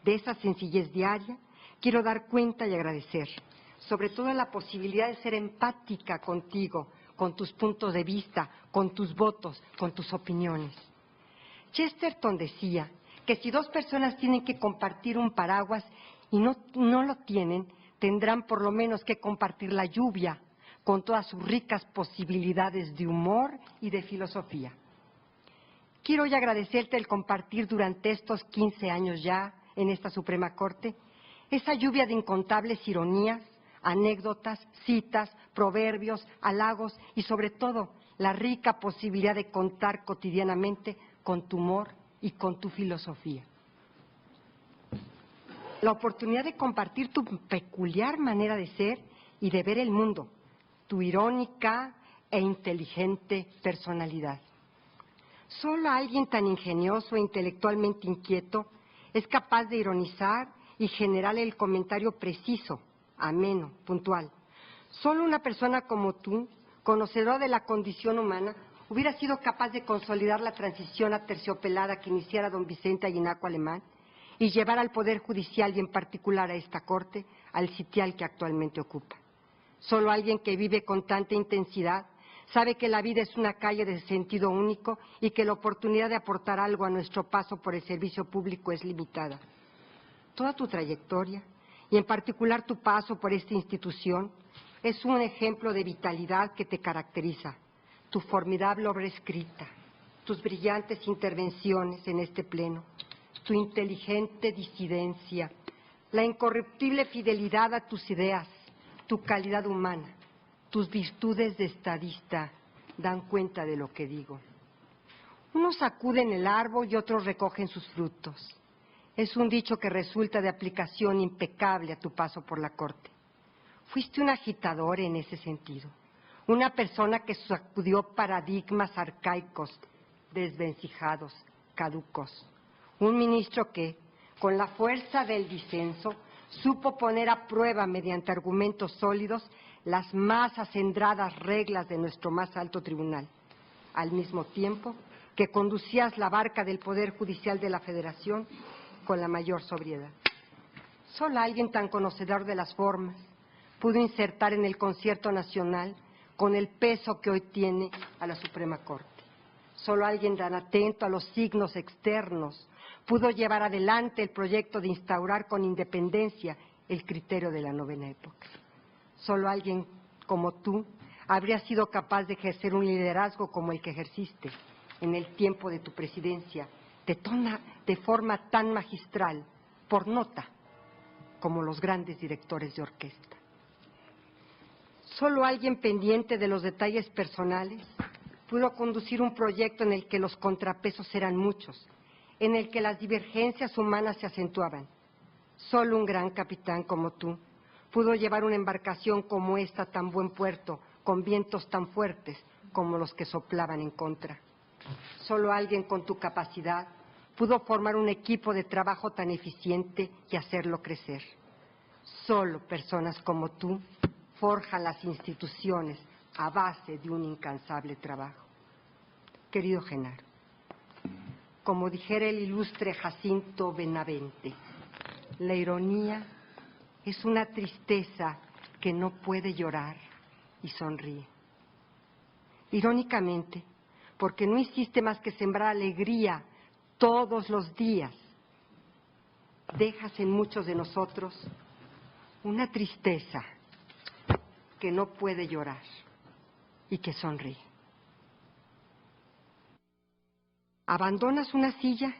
De esa sencillez diaria quiero dar cuenta y agradecer, sobre todo la posibilidad de ser empática contigo, con tus puntos de vista, con tus votos, con tus opiniones. Chesterton decía que si dos personas tienen que compartir un paraguas y no lo tienen, tendrán por lo menos que compartir la lluvia, con todas sus ricas posibilidades de humor y de filosofía. Quiero hoy agradecerte el compartir durante estos 15 años ya en esta Suprema Corte esa lluvia de incontables ironías, anécdotas, citas, proverbios, halagos y sobre todo la rica posibilidad de contar cotidianamente con tu humor y con tu filosofía. La oportunidad de compartir tu peculiar manera de ser y de ver el mundo, tu irónica e inteligente personalidad. Solo alguien tan ingenioso e intelectualmente inquieto es capaz de ironizar y generar el comentario preciso, ameno, puntual. Solo una persona como tú, conocedora de la condición humana, hubiera sido capaz de consolidar la transición aterciopelada que iniciara don Vicente Ayinaco Alemán y llevar al Poder Judicial y en particular a esta Corte al sitial que actualmente ocupa. Solo alguien que vive con tanta intensidad sabe que la vida es una calle de sentido único y que la oportunidad de aportar algo a nuestro paso por el servicio público es limitada. Toda tu trayectoria, y en particular tu paso por esta institución, es un ejemplo de vitalidad que te caracteriza. Tu formidable obra escrita, tus brillantes intervenciones en este pleno, tu inteligente disidencia, la incorruptible fidelidad a tus ideas, tu calidad humana, tus virtudes de estadista dan cuenta de lo que digo. Unos sacuden el árbol y otros recogen sus frutos. Es un dicho que resulta de aplicación impecable a tu paso por la Corte. Fuiste un agitador en ese sentido, una persona que sacudió paradigmas arcaicos, desvencijados, caducos. Un ministro que, con la fuerza del disenso, supo poner a prueba mediante argumentos sólidos las más acendradas reglas de nuestro más alto tribunal, al mismo tiempo que conducías la barca del Poder Judicial de la Federación con la mayor sobriedad. Solo alguien tan conocedor de las formas pudo insertar en el concierto nacional con el peso que hoy tiene a la Suprema Corte. Solo alguien tan atento a los signos externos pudo llevar adelante el proyecto de instaurar con independencia el criterio de la novena época. Solo alguien como tú habría sido capaz de ejercer un liderazgo como el que ejerciste en el tiempo de tu presidencia, de forma tan magistral, por nota, como los grandes directores de orquesta. Solo alguien pendiente de los detalles personales pudo conducir un proyecto en el que los contrapesos eran muchos, en el que las divergencias humanas se acentuaban. Solo un gran capitán como tú pudo llevar una embarcación como esta a tan buen puerto, con vientos tan fuertes como los que soplaban en contra. Solo alguien con tu capacidad pudo formar un equipo de trabajo tan eficiente y hacerlo crecer. Solo personas como tú forjan las instituciones a base de un incansable trabajo. Querido Genaro, como dijera el ilustre Jacinto Benavente, la ironía es una tristeza que no puede llorar y sonríe. Irónicamente, porque no hiciste más que sembrar alegría todos los días, dejas en muchos de nosotros una tristeza que no puede llorar y que sonríe. Abandonas una silla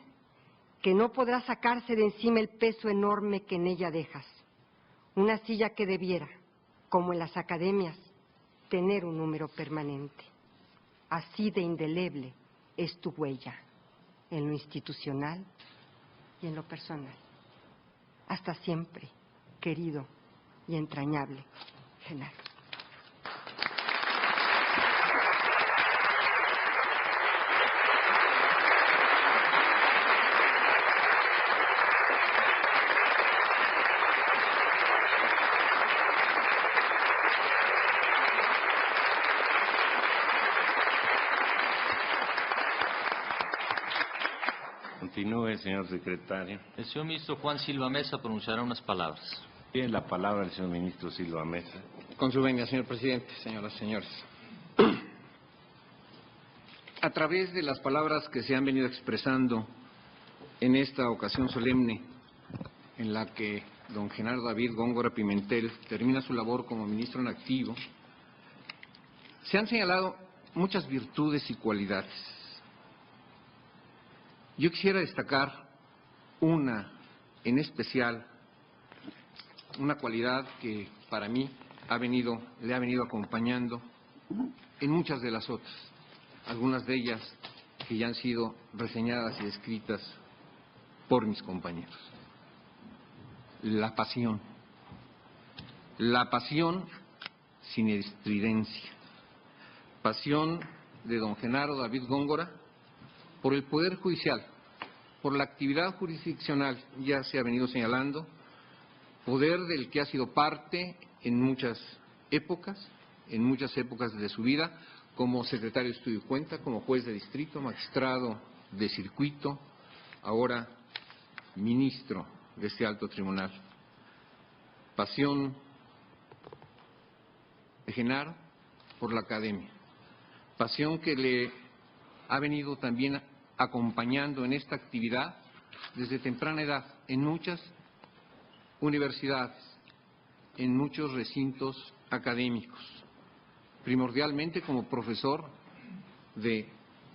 que no podrá sacarse de encima el peso enorme que en ella dejas. Una silla que debiera, como en las academias, tener un número permanente. Así de indeleble es tu huella, en lo institucional y en lo personal. Hasta siempre, querido y entrañable Genaro. Continúe, señor secretario. El señor ministro Juan Silva Mesa pronunciará unas palabras. Tiene la palabra el señor ministro Silva Mesa. Con su venia, señor presidente, señoras y señores. A través de las palabras que se han venido expresando en esta ocasión solemne, en la que don Genaro David Góngora Pimentel termina su labor como ministro en activo, se han señalado muchas virtudes y cualidades. Yo quisiera destacar una en especial, una cualidad que para mí le ha venido acompañando en muchas de las otras, algunas de ellas que ya han sido reseñadas y descritas por mis compañeros. La pasión sin estridencia, pasión de don Genaro David Góngora por el Poder Judicial, por la actividad jurisdiccional, ya se ha venido señalando, poder del que ha sido parte en muchas épocas de su vida, como secretario de Estudio y Cuenta, como juez de distrito, magistrado de circuito, ahora ministro de este alto tribunal. Pasión de Genaro por la academia, pasión que le ha venido también acompañando en esta actividad desde temprana edad, en muchas universidades, en muchos recintos académicos, primordialmente como profesor de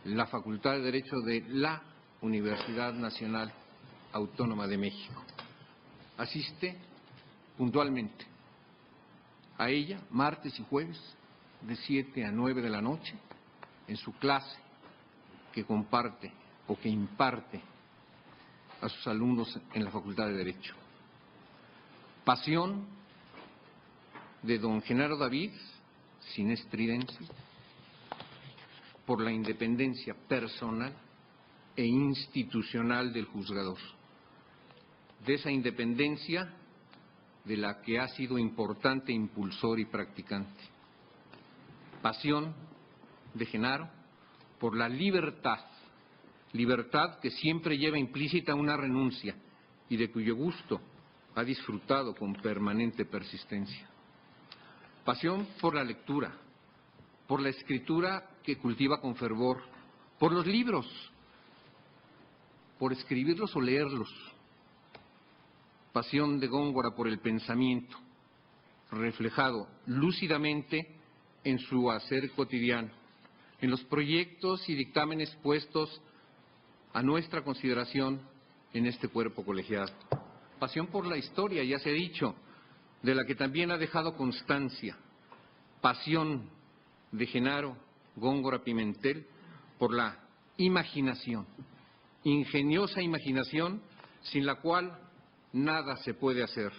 la Facultad de Derecho de la Universidad Nacional Autónoma de México. Asiste puntualmente a ella martes y jueves de 7 a 9 de la noche en su clase que comparte o que imparte a sus alumnos en la Facultad de Derecho. Pasión de don Genaro David, sin estridencia, por la independencia personal e institucional del juzgador. De esa independencia de la que ha sido importante impulsor y practicante. Pasión de Genaro por la libertad, libertad que siempre lleva implícita una renuncia y de cuyo gusto ha disfrutado con permanente persistencia. Pasión por la lectura, por la escritura que cultiva con fervor, por los libros, por escribirlos o leerlos. Pasión de Góngora por el pensamiento, reflejado lúcidamente en su hacer cotidiano, en los proyectos y dictámenes puestos a nuestra consideración en este cuerpo colegiado. Pasión por la historia, ya se ha dicho, de la que también ha dejado constancia. Pasión de Genaro Góngora Pimentel por la imaginación, ingeniosa imaginación sin la cual nada se puede hacer.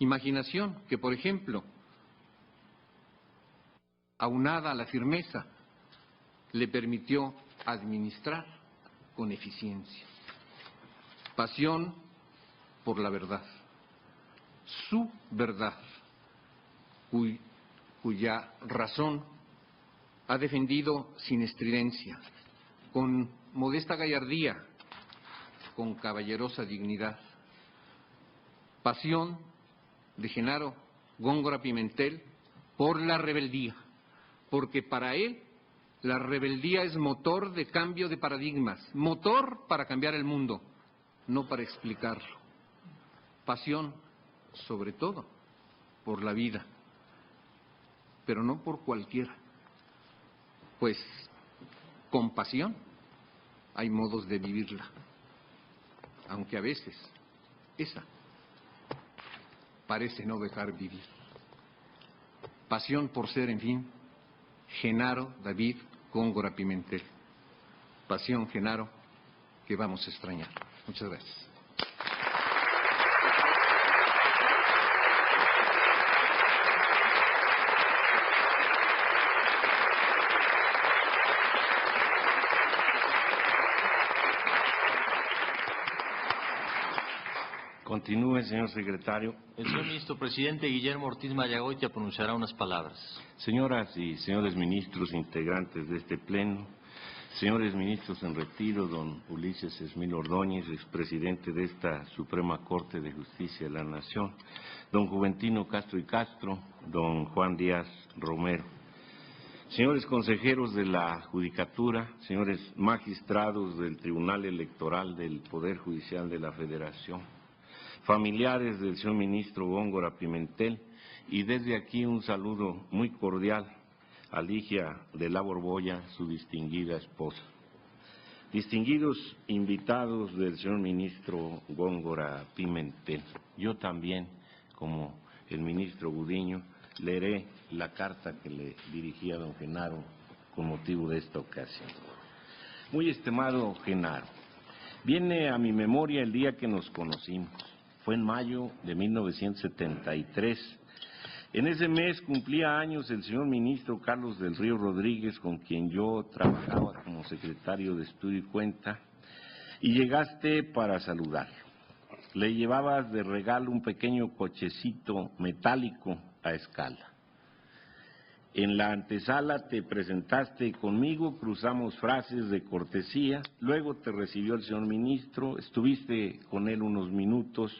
Imaginación que, por ejemplo, aunada a la firmeza, le permitió administrar con eficiencia. Pasión por la verdad, su verdad, cuya razón ha defendido sin estridencia, con modesta gallardía, con caballerosa dignidad. Pasión de Genaro Góngora Pimentel por la rebeldía, porque para él la rebeldía es motor de cambio de paradigmas, motor para cambiar el mundo, no para explicarlo. Pasión, sobre todo, por la vida, pero no por cualquiera, pues con pasión hay modos de vivirla, aunque a veces esa parece no dejar vivir. Pasión por ser, en fin, Genaro David Góngora Pimentel. Pasión, Genaro, que vamos a extrañar. Muchas gracias. Continúe, señor secretario. El señor ministro presidente Guillermo Ortiz Mayagoitia pronunciará unas palabras. Señoras y señores ministros integrantes de este pleno, señores ministros en retiro, don Ulises Esmil Ordóñez, expresidente de esta Suprema Corte de Justicia de la Nación, don Juventino Castro y Castro, don Juan Díaz Romero, señores consejeros de la Judicatura, señores magistrados del Tribunal Electoral del Poder Judicial de la Federación, familiares del señor ministro Góngora Pimentel, y desde aquí un saludo muy cordial a Ligia de la Borbolla, su distinguida esposa. Distinguidos invitados del señor ministro Góngora Pimentel, yo también, como el ministro Gudiño, leeré la carta que le dirigí a don Genaro con motivo de esta ocasión. Muy estimado Genaro, viene a mi memoria el día que nos conocimos. Fue en mayo de 1973, En ese mes cumplía años el señor ministro Carlos del Río Rodríguez, con quien yo trabajaba como secretario de Estudio y Cuenta, y llegaste para saludarlo. Le llevabas de regalo un pequeño cochecito metálico a escala. En la antesala te presentaste conmigo, cruzamos frases de cortesía, luego te recibió el señor ministro, estuviste con él unos minutos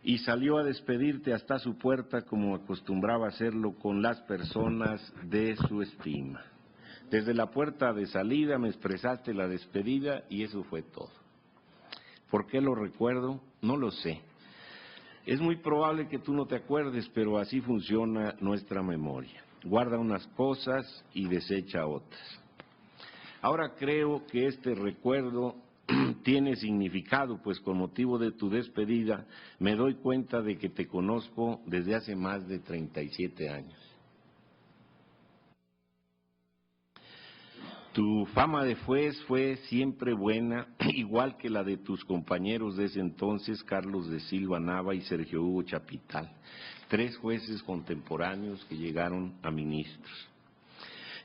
y salió a despedirte hasta su puerta como acostumbraba hacerlo con las personas de su estima. Desde la puerta de salida me expresaste la despedida y eso fue todo. ¿Por qué lo recuerdo? No lo sé. Es muy probable que tú no te acuerdes, pero así funciona nuestra memoria. Guarda unas cosas y desecha otras. Ahora creo que este recuerdo tiene significado, pues con motivo de tu despedida me doy cuenta de que te conozco desde hace más de 37 años. Tu fama de juez fue siempre buena, igual que la de tus compañeros de ese entonces, Carlos de Silva Nava y Sergio Hugo Chapital, 3 jueces contemporáneos que llegaron a ministros.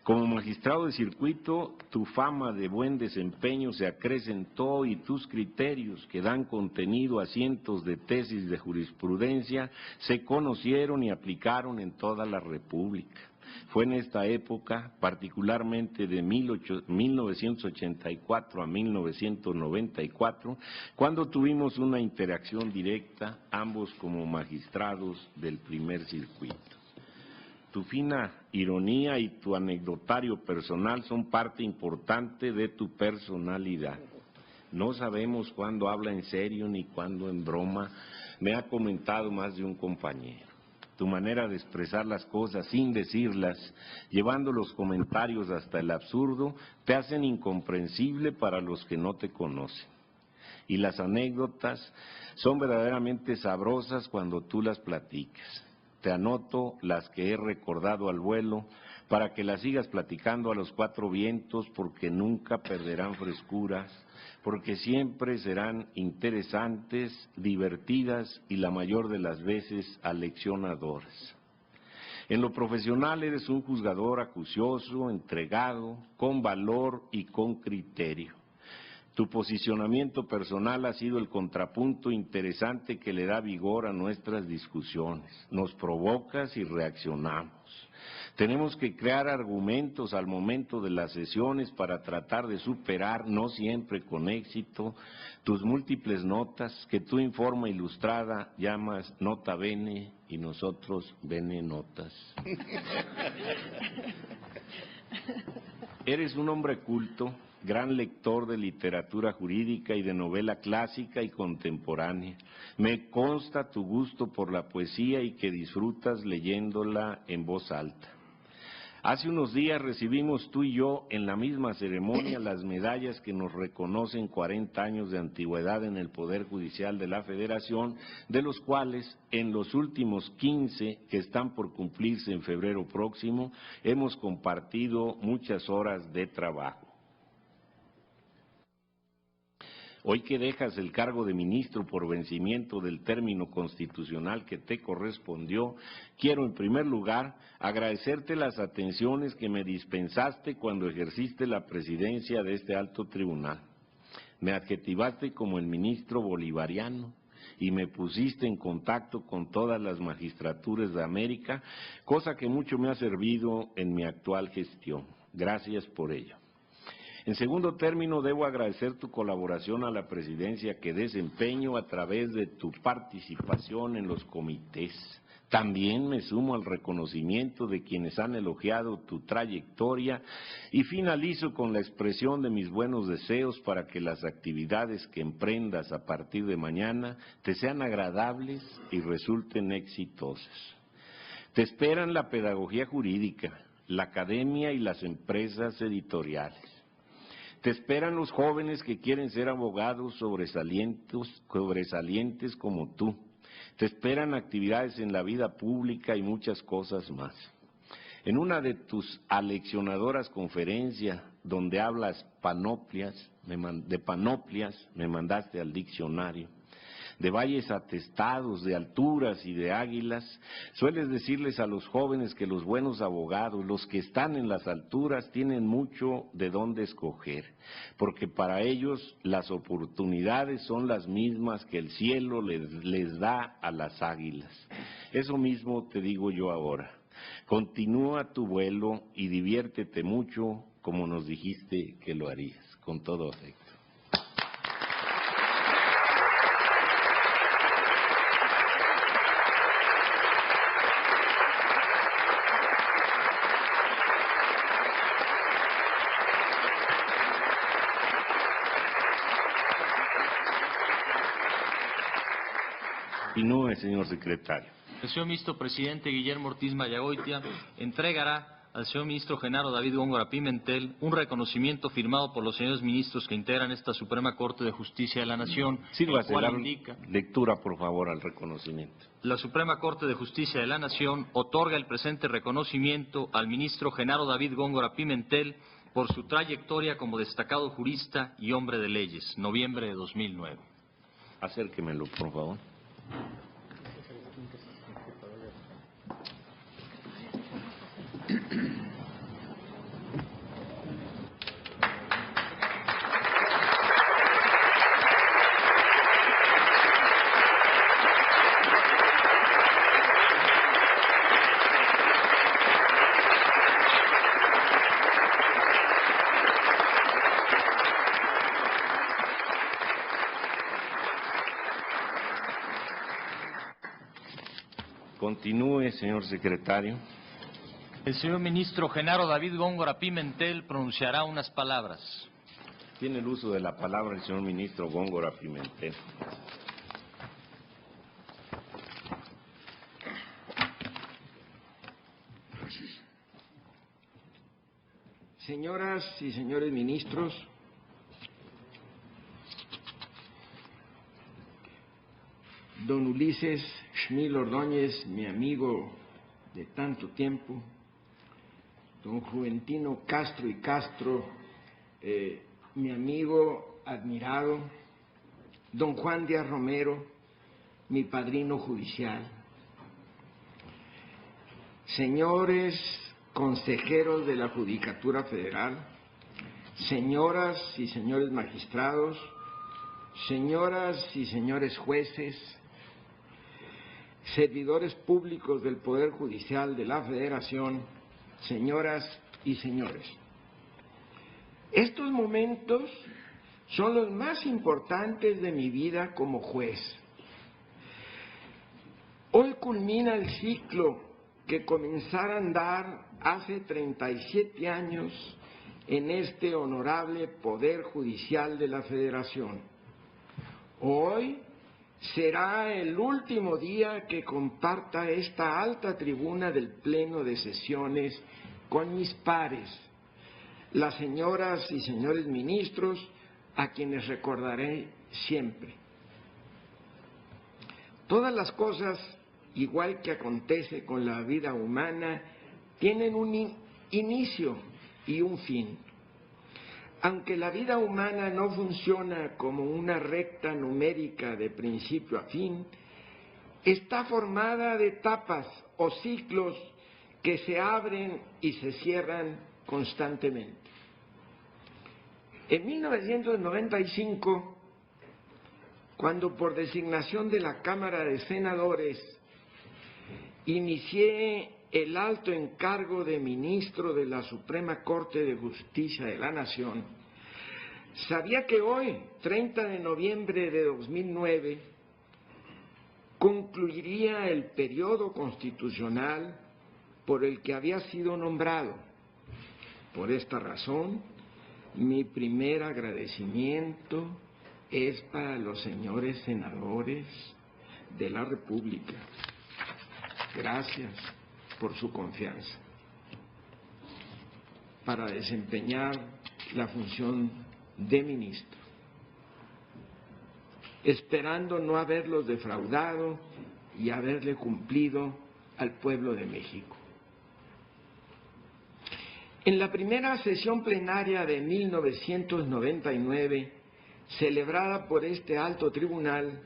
Como magistrado de circuito, tu fama de buen desempeño se acrecentó y tus criterios, que dan contenido a cientos de tesis de jurisprudencia, se conocieron y aplicaron en toda la República. Fue en esta época, particularmente de 1984 a 1994, cuando tuvimos una interacción directa, ambos como magistrados del primer circuito. Tu fina ironía y tu anecdotario personal son parte importante de tu personalidad. No sabemos cuándo habla en serio ni cuándo en broma, me ha comentado más de un compañero. Tu manera de expresar las cosas sin decirlas, llevando los comentarios hasta el absurdo, te hacen incomprensible para los que no te conocen. Y las anécdotas son verdaderamente sabrosas cuando tú las platicas. Te anoto las que he recordado al vuelo para que las sigas platicando a los 4 vientos, porque nunca perderán frescuras, porque siempre serán interesantes, divertidas y la mayor de las veces aleccionadoras. En lo profesional eres un juzgador acucioso, entregado, con valor y con criterio. Tu posicionamiento personal ha sido el contrapunto interesante que le da vigor a nuestras discusiones. Nos provocas y reaccionamos. Tenemos que crear argumentos al momento de las sesiones para tratar de superar, no siempre con éxito, tus múltiples notas que tú en forma ilustrada llamas nota bene y nosotros bene notas. Eres un hombre culto, gran lector de literatura jurídica y de novela clásica y contemporánea. Me consta tu gusto por la poesía y que disfrutas leyéndola en voz alta. Hace unos días recibimos tú y yo en la misma ceremonia las medallas que nos reconocen 40 años de antigüedad en el Poder Judicial de la Federación, de los cuales en los últimos 15 que están por cumplirse en febrero próximo, hemos compartido muchas horas de trabajo. Hoy que dejas el cargo de ministro por vencimiento del término constitucional que te correspondió, quiero en primer lugar agradecerte las atenciones que me dispensaste cuando ejerciste la presidencia de este alto tribunal. Me adjetivaste como el ministro bolivariano y me pusiste en contacto con todas las magistraturas de América, cosa que mucho me ha servido en mi actual gestión. Gracias por ello. En segundo término, debo agradecer tu colaboración a la presidencia que desempeño a través de tu participación en los comités. También me sumo al reconocimiento de quienes han elogiado tu trayectoria y finalizo con la expresión de mis buenos deseos para que las actividades que emprendas a partir de mañana te sean agradables y resulten exitosas. Te esperan la pedagogía jurídica, la academia y las empresas editoriales. Te esperan los jóvenes que quieren ser abogados sobresalientes como tú. Te esperan actividades en la vida pública y muchas cosas más. En una de tus aleccionadoras conferencias, donde hablas de panoplias, me mandaste al diccionario. de valles atestados, de alturas y de águilas, sueles decirles a los jóvenes que los buenos abogados, los que están en las alturas, tienen mucho de dónde escoger, porque para ellos las oportunidades son las mismas que el cielo les da a las águilas. Eso mismo te digo yo ahora. Continúa tu vuelo y diviértete mucho como nos dijiste que lo harías, con todo afecto. Continúe, señor secretario. El señor ministro presidente Guillermo Ortiz Mayagoitia entregará al señor ministro Genaro David Góngora Pimentel un reconocimiento firmado por los señores ministros que integran esta Suprema Corte de Justicia de la Nación. Sírvase la lectura, por favor, al reconocimiento. La Suprema Corte de Justicia de la Nación otorga el presente reconocimiento al ministro Genaro David Góngora Pimentel por su trayectoria como destacado jurista y hombre de leyes, noviembre de 2009. Acérquemelo, por favor. Continúe, señor secretario. El señor ministro Genaro David Góngora Pimentel pronunciará unas palabras. Tiene el uso de la palabra el señor ministro Góngora Pimentel. Señoras y señores ministros, don Ulises Schmil Ordóñez, mi amigo de tanto tiempo, don Juventino Castro y Castro, mi amigo admirado, don Juan Díaz Romero, mi padrino judicial, señores consejeros de la Judicatura Federal, señoras y señores magistrados, señoras y señores jueces, servidores públicos del Poder Judicial de la Federación, señoras y señores. Estos momentos son los más importantes de mi vida como juez. Hoy culmina el ciclo que comenzara a andar hace 37 años en este honorable Poder Judicial de la Federación. Hoy será el último día que comparta esta alta tribuna del Pleno de Sesiones con mis pares, las señoras y señores ministros, a quienes recordaré siempre. Todas las cosas, igual que acontece con la vida humana, tienen un inicio y un fin. Aunque la vida humana no funciona como una recta numérica de principio a fin, está formada de etapas o ciclos que se abren y se cierran constantemente. En 1995, cuando por designación de la Cámara de Senadores inicié el alto encargo de ministro de la Suprema Corte de Justicia de la Nación, sabía que hoy, 30 de noviembre de 2009, concluiría el periodo constitucional por el que había sido nombrado. Por esta razón, mi primer agradecimiento es para los señores senadores de la República. Gracias por su confianza para desempeñar la función de ministro, esperando no haberlos defraudado y haberle cumplido al pueblo de México. En la primera sesión plenaria de 1999, celebrada por este alto tribunal,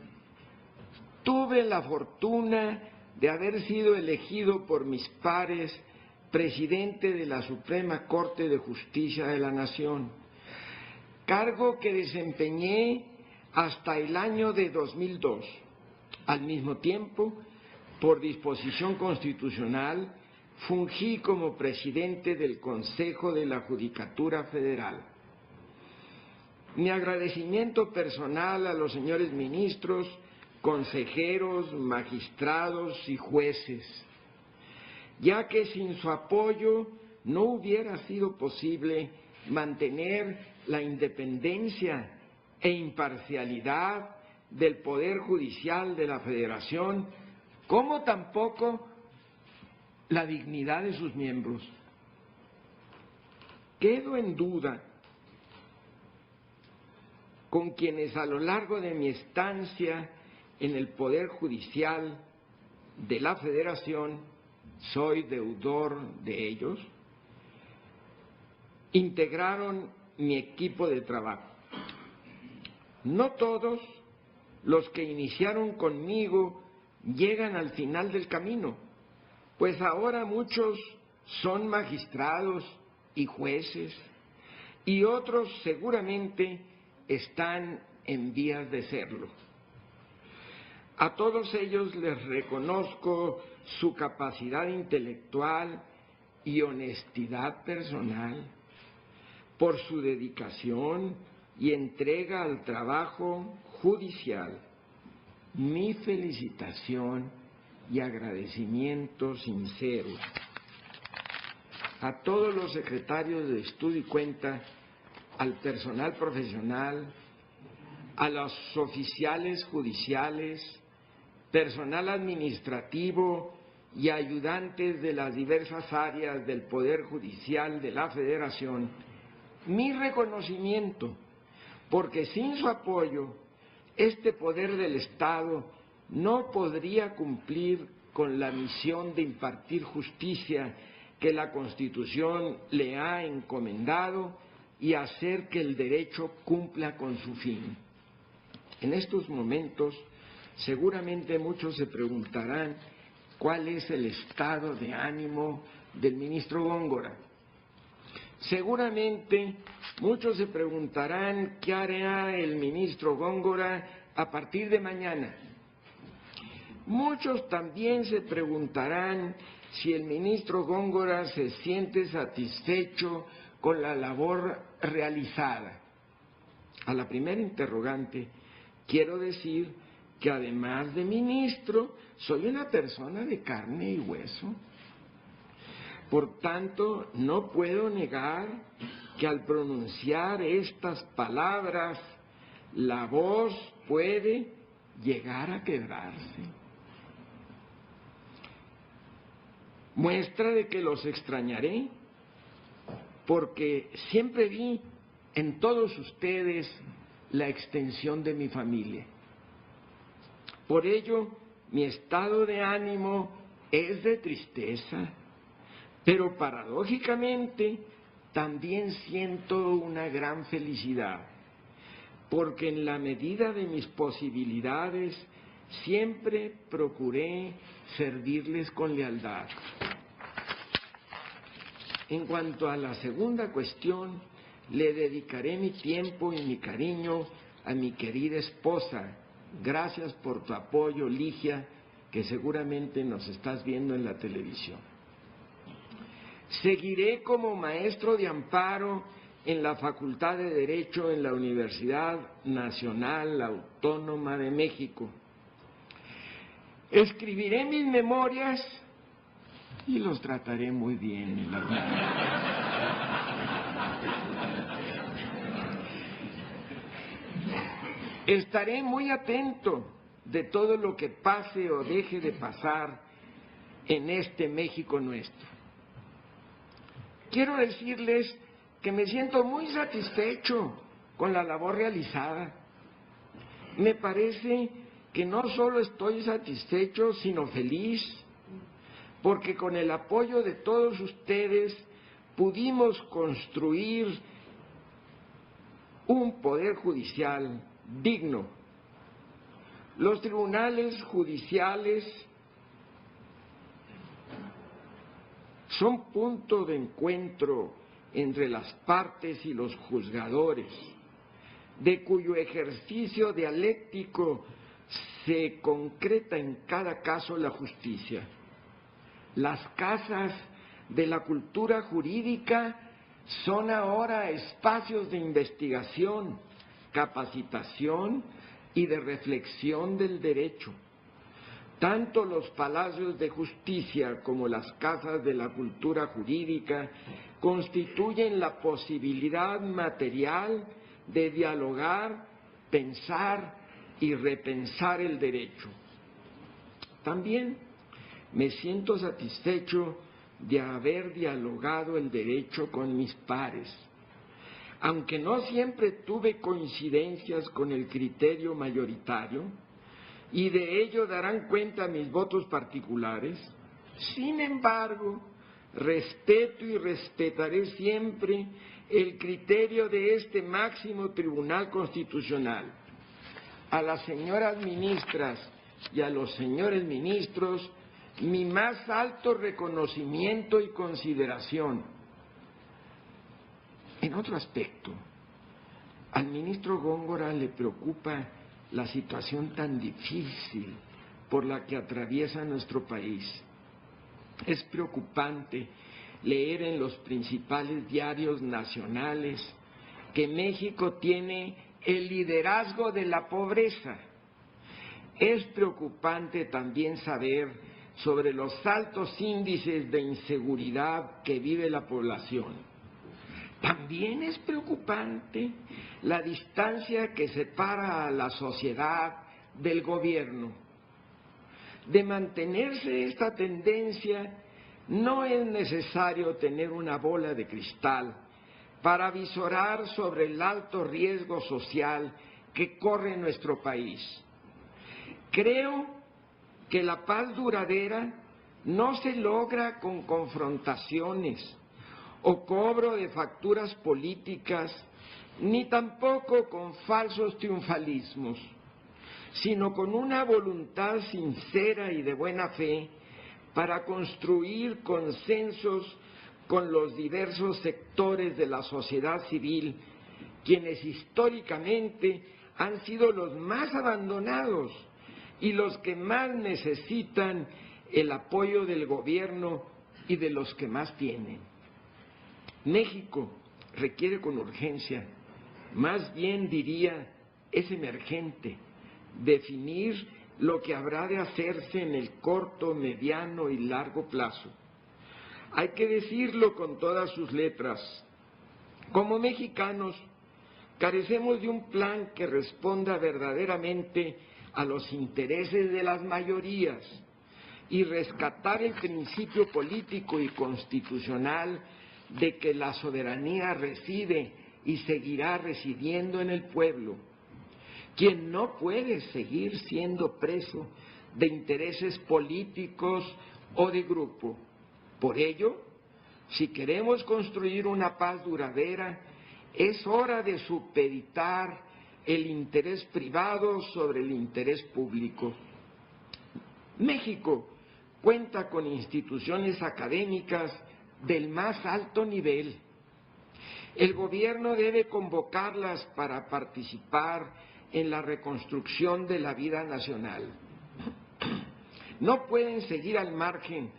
tuve la fortuna de haber sido elegido por mis pares presidente de la Suprema Corte de Justicia de la Nación, cargo que desempeñé hasta el año de 2002. Al mismo tiempo, por disposición constitucional, fungí como presidente del Consejo de la Judicatura Federal. Mi agradecimiento personal a los señores ministros, consejeros, magistrados y jueces, ya que sin su apoyo no hubiera sido posible mantener la independencia e imparcialidad del Poder Judicial de la Federación, como tampoco la dignidad de sus miembros. Quedo en duda con quienes a lo largo de mi estancia en el Poder Judicial de la Federación soy deudor de ellos, integraron mi equipo de trabajo. No todos los que iniciaron conmigo llegan al final del camino, pues ahora muchos son magistrados y jueces y otros seguramente están en vías de serlo. A todos ellos les reconozco su capacidad intelectual y honestidad personal, por su dedicación y entrega al trabajo judicial. Mi felicitación y agradecimiento sincero a todos los secretarios de Estudio y Cuenta, al personal profesional, a los oficiales judiciales, personal administrativo y ayudantes de las diversas áreas del Poder Judicial de la Federación, mi reconocimiento, porque sin su apoyo, este poder del Estado no podría cumplir con la misión de impartir justicia que la Constitución le ha encomendado y hacer que el derecho cumpla con su fin. En estos momentos, seguramente muchos se preguntarán cuál es el estado de ánimo del ministro Góngora. Seguramente muchos se preguntarán qué hará el ministro Góngora a partir de mañana. Muchos también se preguntarán si el ministro Góngora se siente satisfecho con la labor realizada. A la primera interrogante, quiero decir que además de ministro, soy una persona de carne y hueso. Por tanto, no puedo negar que al pronunciar estas palabras, la voz puede llegar a quebrarse. Muestra de que los extrañaré, porque siempre vi en todos ustedes la extensión de mi familia. Por ello, mi estado de ánimo es de tristeza, pero paradójicamente también siento una gran felicidad, porque en la medida de mis posibilidades siempre procuré servirles con lealtad. En cuanto a la segunda cuestión, le dedicaré mi tiempo y mi cariño a mi querida esposa. Gracias por tu apoyo, Ligia, que seguramente nos estás viendo en la televisión. Seguiré como maestro de amparo en la Facultad de Derecho en la Universidad Nacional Autónoma de México. Escribiré mis memorias y los trataré muy bien en la vida. Estaré muy atento de todo lo que pase o deje de pasar en este México nuestro. Quiero decirles que me siento muy satisfecho con la labor realizada. Me parece que no solo estoy satisfecho, sino feliz, porque con el apoyo de todos ustedes pudimos construir un poder judicial digno, Los tribunales judiciales son punto de encuentro entre las partes y los juzgadores, de cuyo ejercicio dialéctico se concreta en cada caso la justicia. Las casas de la cultura jurídica son ahora espacios de investigación, capacitación y de reflexión del derecho. Tanto los palacios de justicia como las casas de la cultura jurídica constituyen la posibilidad material de dialogar, pensar y repensar el derecho. También me siento satisfecho de haber dialogado el derecho con mis pares. Aunque no siempre tuve coincidencias con el criterio mayoritario, y de ello darán cuenta mis votos particulares, sin embargo, respeto y respetaré siempre el criterio de este máximo tribunal constitucional. A las señoras ministras y a los señores ministros, mi más alto reconocimiento y consideración. En otro aspecto, al ministro Góngora le preocupa la situación tan difícil por la que atraviesa nuestro país. Es preocupante leer en los principales diarios nacionales que México tiene el liderazgo de la pobreza. Es preocupante también saber sobre los altos índices de inseguridad que vive la población. También es preocupante la distancia que separa a la sociedad del gobierno. De mantenerse esta tendencia, no es necesario tener una bola de cristal para visorar sobre el alto riesgo social que corre nuestro país. Creo que la paz duradera no se logra con confrontaciones o cobro de facturas políticas, ni tampoco con falsos triunfalismos, sino con una voluntad sincera y de buena fe para construir consensos con los diversos sectores de la sociedad civil, quienes históricamente han sido los más abandonados y los que más necesitan el apoyo del gobierno y de los que más tienen. México requiere con urgencia, más bien diría es emergente, definir lo que habrá de hacerse en el corto, mediano y largo plazo. Hay que decirlo con todas sus letras. Como mexicanos, carecemos de un plan que responda verdaderamente a los intereses de las mayorías y rescatar el principio político y constitucional de que la soberanía reside y seguirá residiendo en el pueblo, quien no puede seguir siendo preso de intereses políticos o de grupo. Por ello, si queremos construir una paz duradera, es hora de supeditar el interés privado sobre el interés público. México cuenta con instituciones académicas del más alto nivel. El gobierno debe convocarlas para participar en la reconstrucción de la vida nacional. No pueden seguir al margen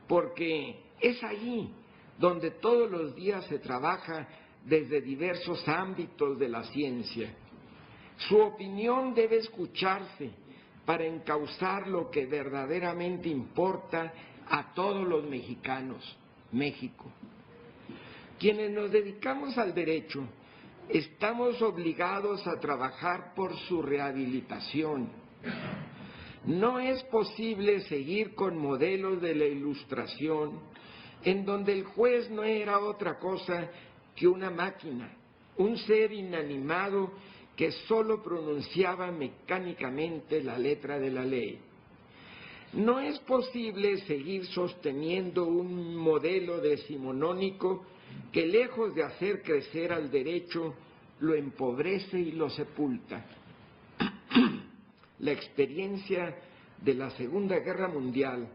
porque es allí donde todos los días se trabaja desde diversos ámbitos de la ciencia. Su opinión debe escucharse para encauzar lo que verdaderamente importa a todos los mexicanos. México. Quienes nos dedicamos al derecho estamos obligados a trabajar por su rehabilitación. No es posible seguir con modelos de la Ilustración en donde el juez no era otra cosa que una máquina, un ser inanimado que solo pronunciaba mecánicamente la letra de la ley. No es posible seguir sosteniendo un modelo decimonónico que, lejos de hacer crecer al derecho, lo empobrece y lo sepulta. la experiencia de la Segunda Guerra Mundial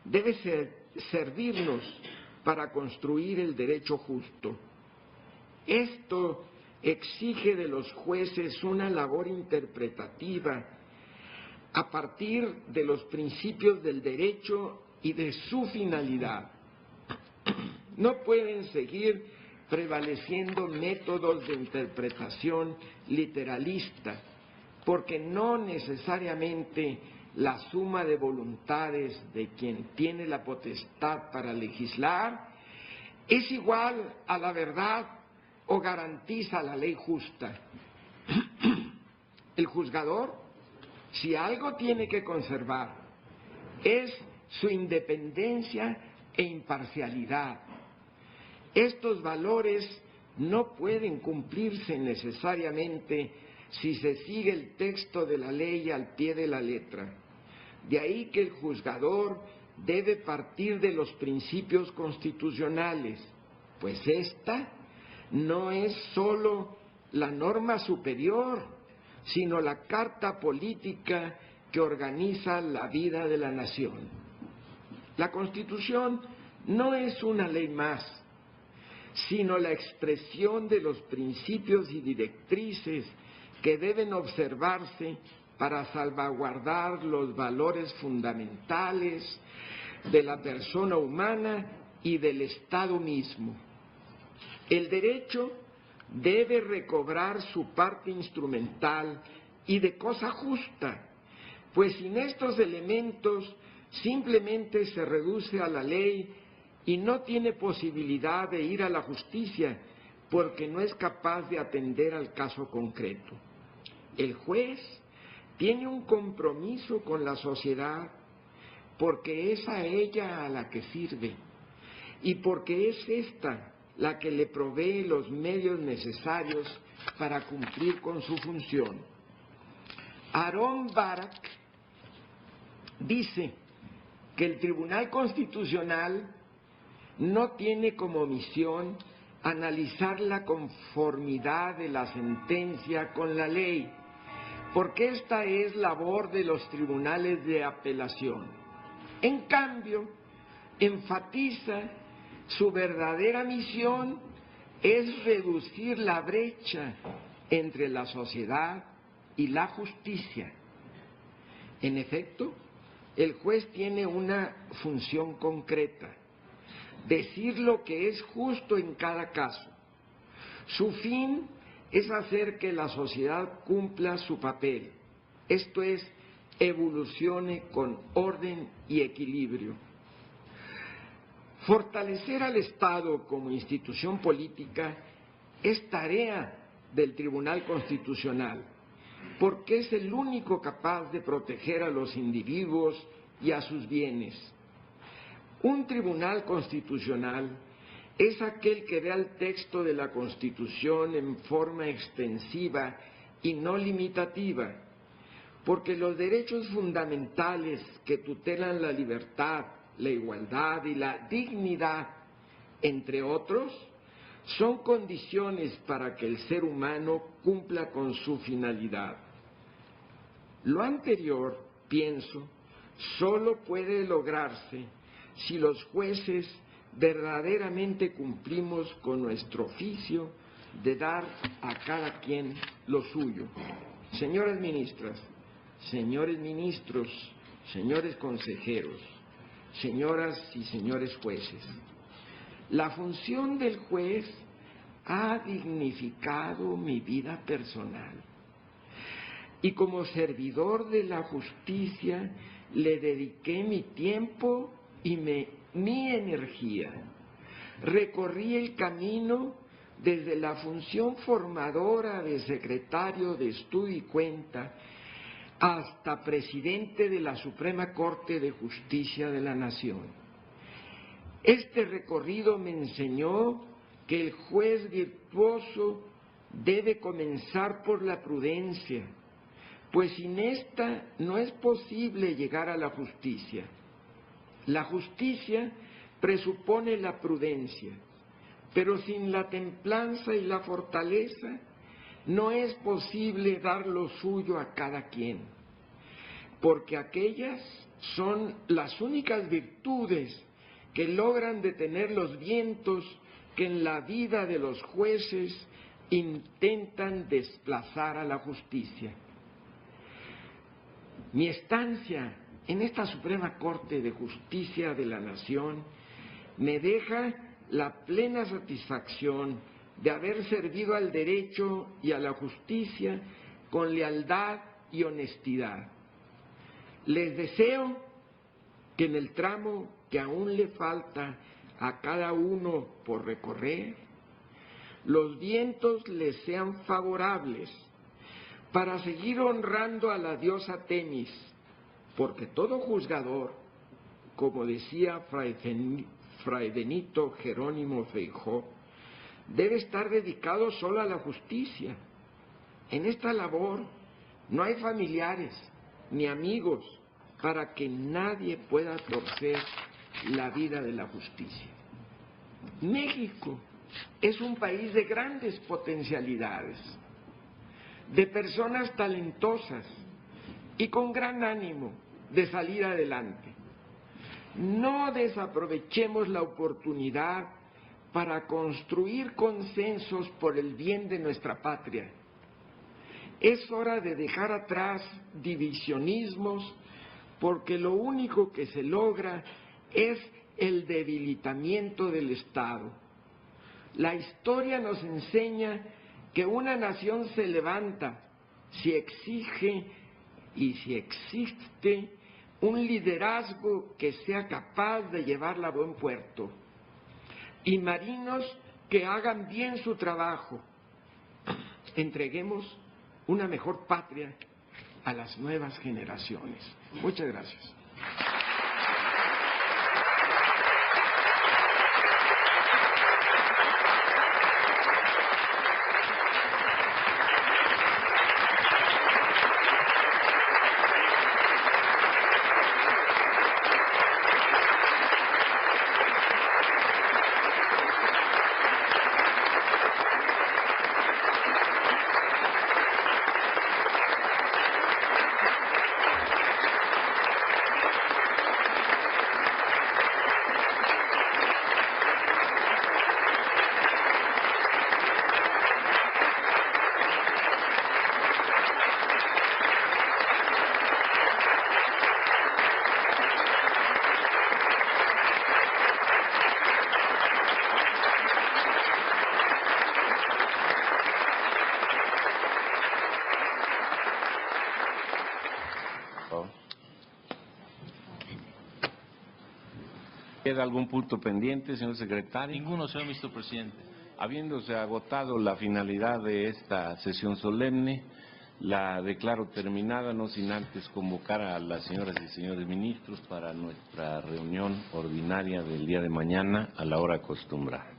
debe servirnos para construir el derecho justo. Esto exige de los jueces una labor interpretativa a partir de los principios del derecho y de su finalidad. No pueden seguir prevaleciendo métodos de interpretación literalista, porque no necesariamente la suma de voluntades de quien tiene la potestad para legislar es igual a la verdad o garantiza la ley justa. El juzgador, si algo tiene que conservar, es su independencia e imparcialidad. Estos valores no pueden cumplirse necesariamente si se sigue el texto de la ley al pie de la letra. De ahí que el juzgador debe partir de los principios constitucionales, pues esta no es solo la norma superior, sino la carta política que organiza la vida de la nación. La Constitución no es una ley más, sino la expresión de los principios y directrices que deben observarse para salvaguardar los valores fundamentales de la persona humana y del Estado mismo. El derecho debe recobrar su parte instrumental y de cosa justa, pues sin estos elementos simplemente se reduce a la ley y no tiene posibilidad de ir a la justicia porque no es capaz de atender al caso concreto. El juez tiene un compromiso con la sociedad porque es a ella a la que sirve y porque es esta la que le provee los medios necesarios para cumplir con su función. Aarón Barak dice que el Tribunal Constitucional no tiene como misión analizar la conformidad de la sentencia con la ley, porque esta es labor de los tribunales de apelación. En cambio, enfatiza su verdadera misión es reducir la brecha entre la sociedad y la justicia. En efecto, el juez tiene una función concreta: decir lo que es justo en cada caso. Su fin es hacer que la sociedad cumpla su papel, esto es, evolucione con orden y equilibrio. Fortalecer al Estado como institución política es tarea del Tribunal Constitucional, porque es el único capaz de proteger a los individuos y a sus bienes. Un tribunal constitucional es aquel que ve al texto de la Constitución en forma extensiva y no limitativa, porque los derechos fundamentales que tutelan la libertad, la igualdad y la dignidad, entre otros, son condiciones para que el ser humano cumpla con su finalidad. Lo anterior, pienso, solo puede lograrse si los jueces verdaderamente cumplimos con nuestro oficio de dar a cada quien lo suyo. Señoras ministras, señores ministros, señores consejeros, señoras y señores jueces, la función del juez ha dignificado mi vida personal y como servidor de la justicia le dediqué mi tiempo y mi energía. Recorrí el camino desde la función formadora de secretario de Estudio y Cuenta hasta presidente de la Suprema Corte de Justicia de la Nación. Este recorrido me enseñó que el juez virtuoso debe comenzar por la prudencia, pues sin esta no es posible llegar a la justicia. La justicia presupone la prudencia, pero sin la templanza y la fortaleza no es posible dar lo suyo a cada quien. porque aquellas son las únicas virtudes que logran detener los vientos que en la vida de los jueces intentan desplazar a la justicia. Mi estancia en esta Suprema Corte de Justicia de la Nación me deja la plena satisfacción de haber servido al derecho y a la justicia con lealtad y honestidad. Les deseo que en el tramo que aún le falta a cada uno por recorrer, los vientos les sean favorables para seguir honrando a la diosa Temis, porque todo juzgador, como decía Fray Benito Jerónimo Feijó, debe estar dedicado solo a la justicia. En esta labor no hay familiares ni amigos para que nadie pueda torcer la vida de la justicia. México es un país de grandes potencialidades, de personas talentosas y con gran ánimo de salir adelante. No desaprovechemos la oportunidad para construir consensos por el bien de nuestra patria. Es hora de dejar atrás divisionismos, porque lo único que se logra es el debilitamiento del Estado. La historia nos enseña que una nación se levanta si exige y si existe un liderazgo que sea capaz de llevarla a buen puerto, y marinos que hagan bien su trabajo. Entreguemos una mejor patria a las nuevas generaciones. Muchas gracias. ¿Queda algún punto pendiente, señor secretario? Ninguno, señor ministro presidente. Habiéndose agotado la finalidad de esta sesión solemne, la declaro terminada, no sin antes convocar a las señoras y señores ministros para nuestra reunión ordinaria del día de mañana a la hora acostumbrada.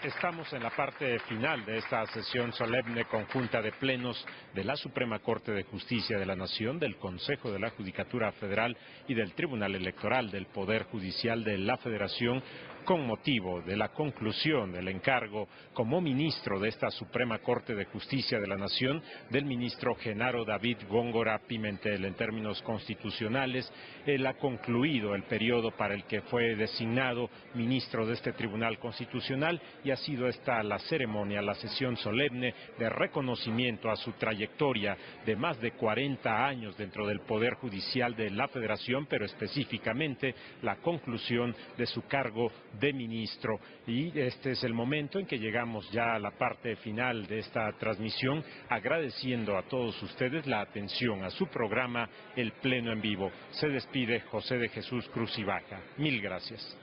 Estamos en la parte final de esta sesión solemne conjunta de plenos de la Suprema Corte de Justicia de la Nación, del Consejo de la Judicatura Federal y del Tribunal Electoral del Poder Judicial de la Federación, con motivo de la conclusión del encargo como ministro de esta Suprema Corte de Justicia de la Nación del ministro Genaro David Góngora Pimentel. En términos constitucionales, él ha concluido el periodo para el que fue designado ministro de este Tribunal Constitucional y ha sido esta la ceremonia, la sesión solemne de reconocimiento a su trayectoria de más de 40 años dentro del Poder Judicial de la Federación, pero específicamente la conclusión de su cargo de ministro. Y este es el momento en que llegamos ya a la parte final de esta transmisión, agradeciendo a todos ustedes la atención a su programa El Pleno en Vivo. Se despide José de Jesús Cruz y Baja. Mil gracias.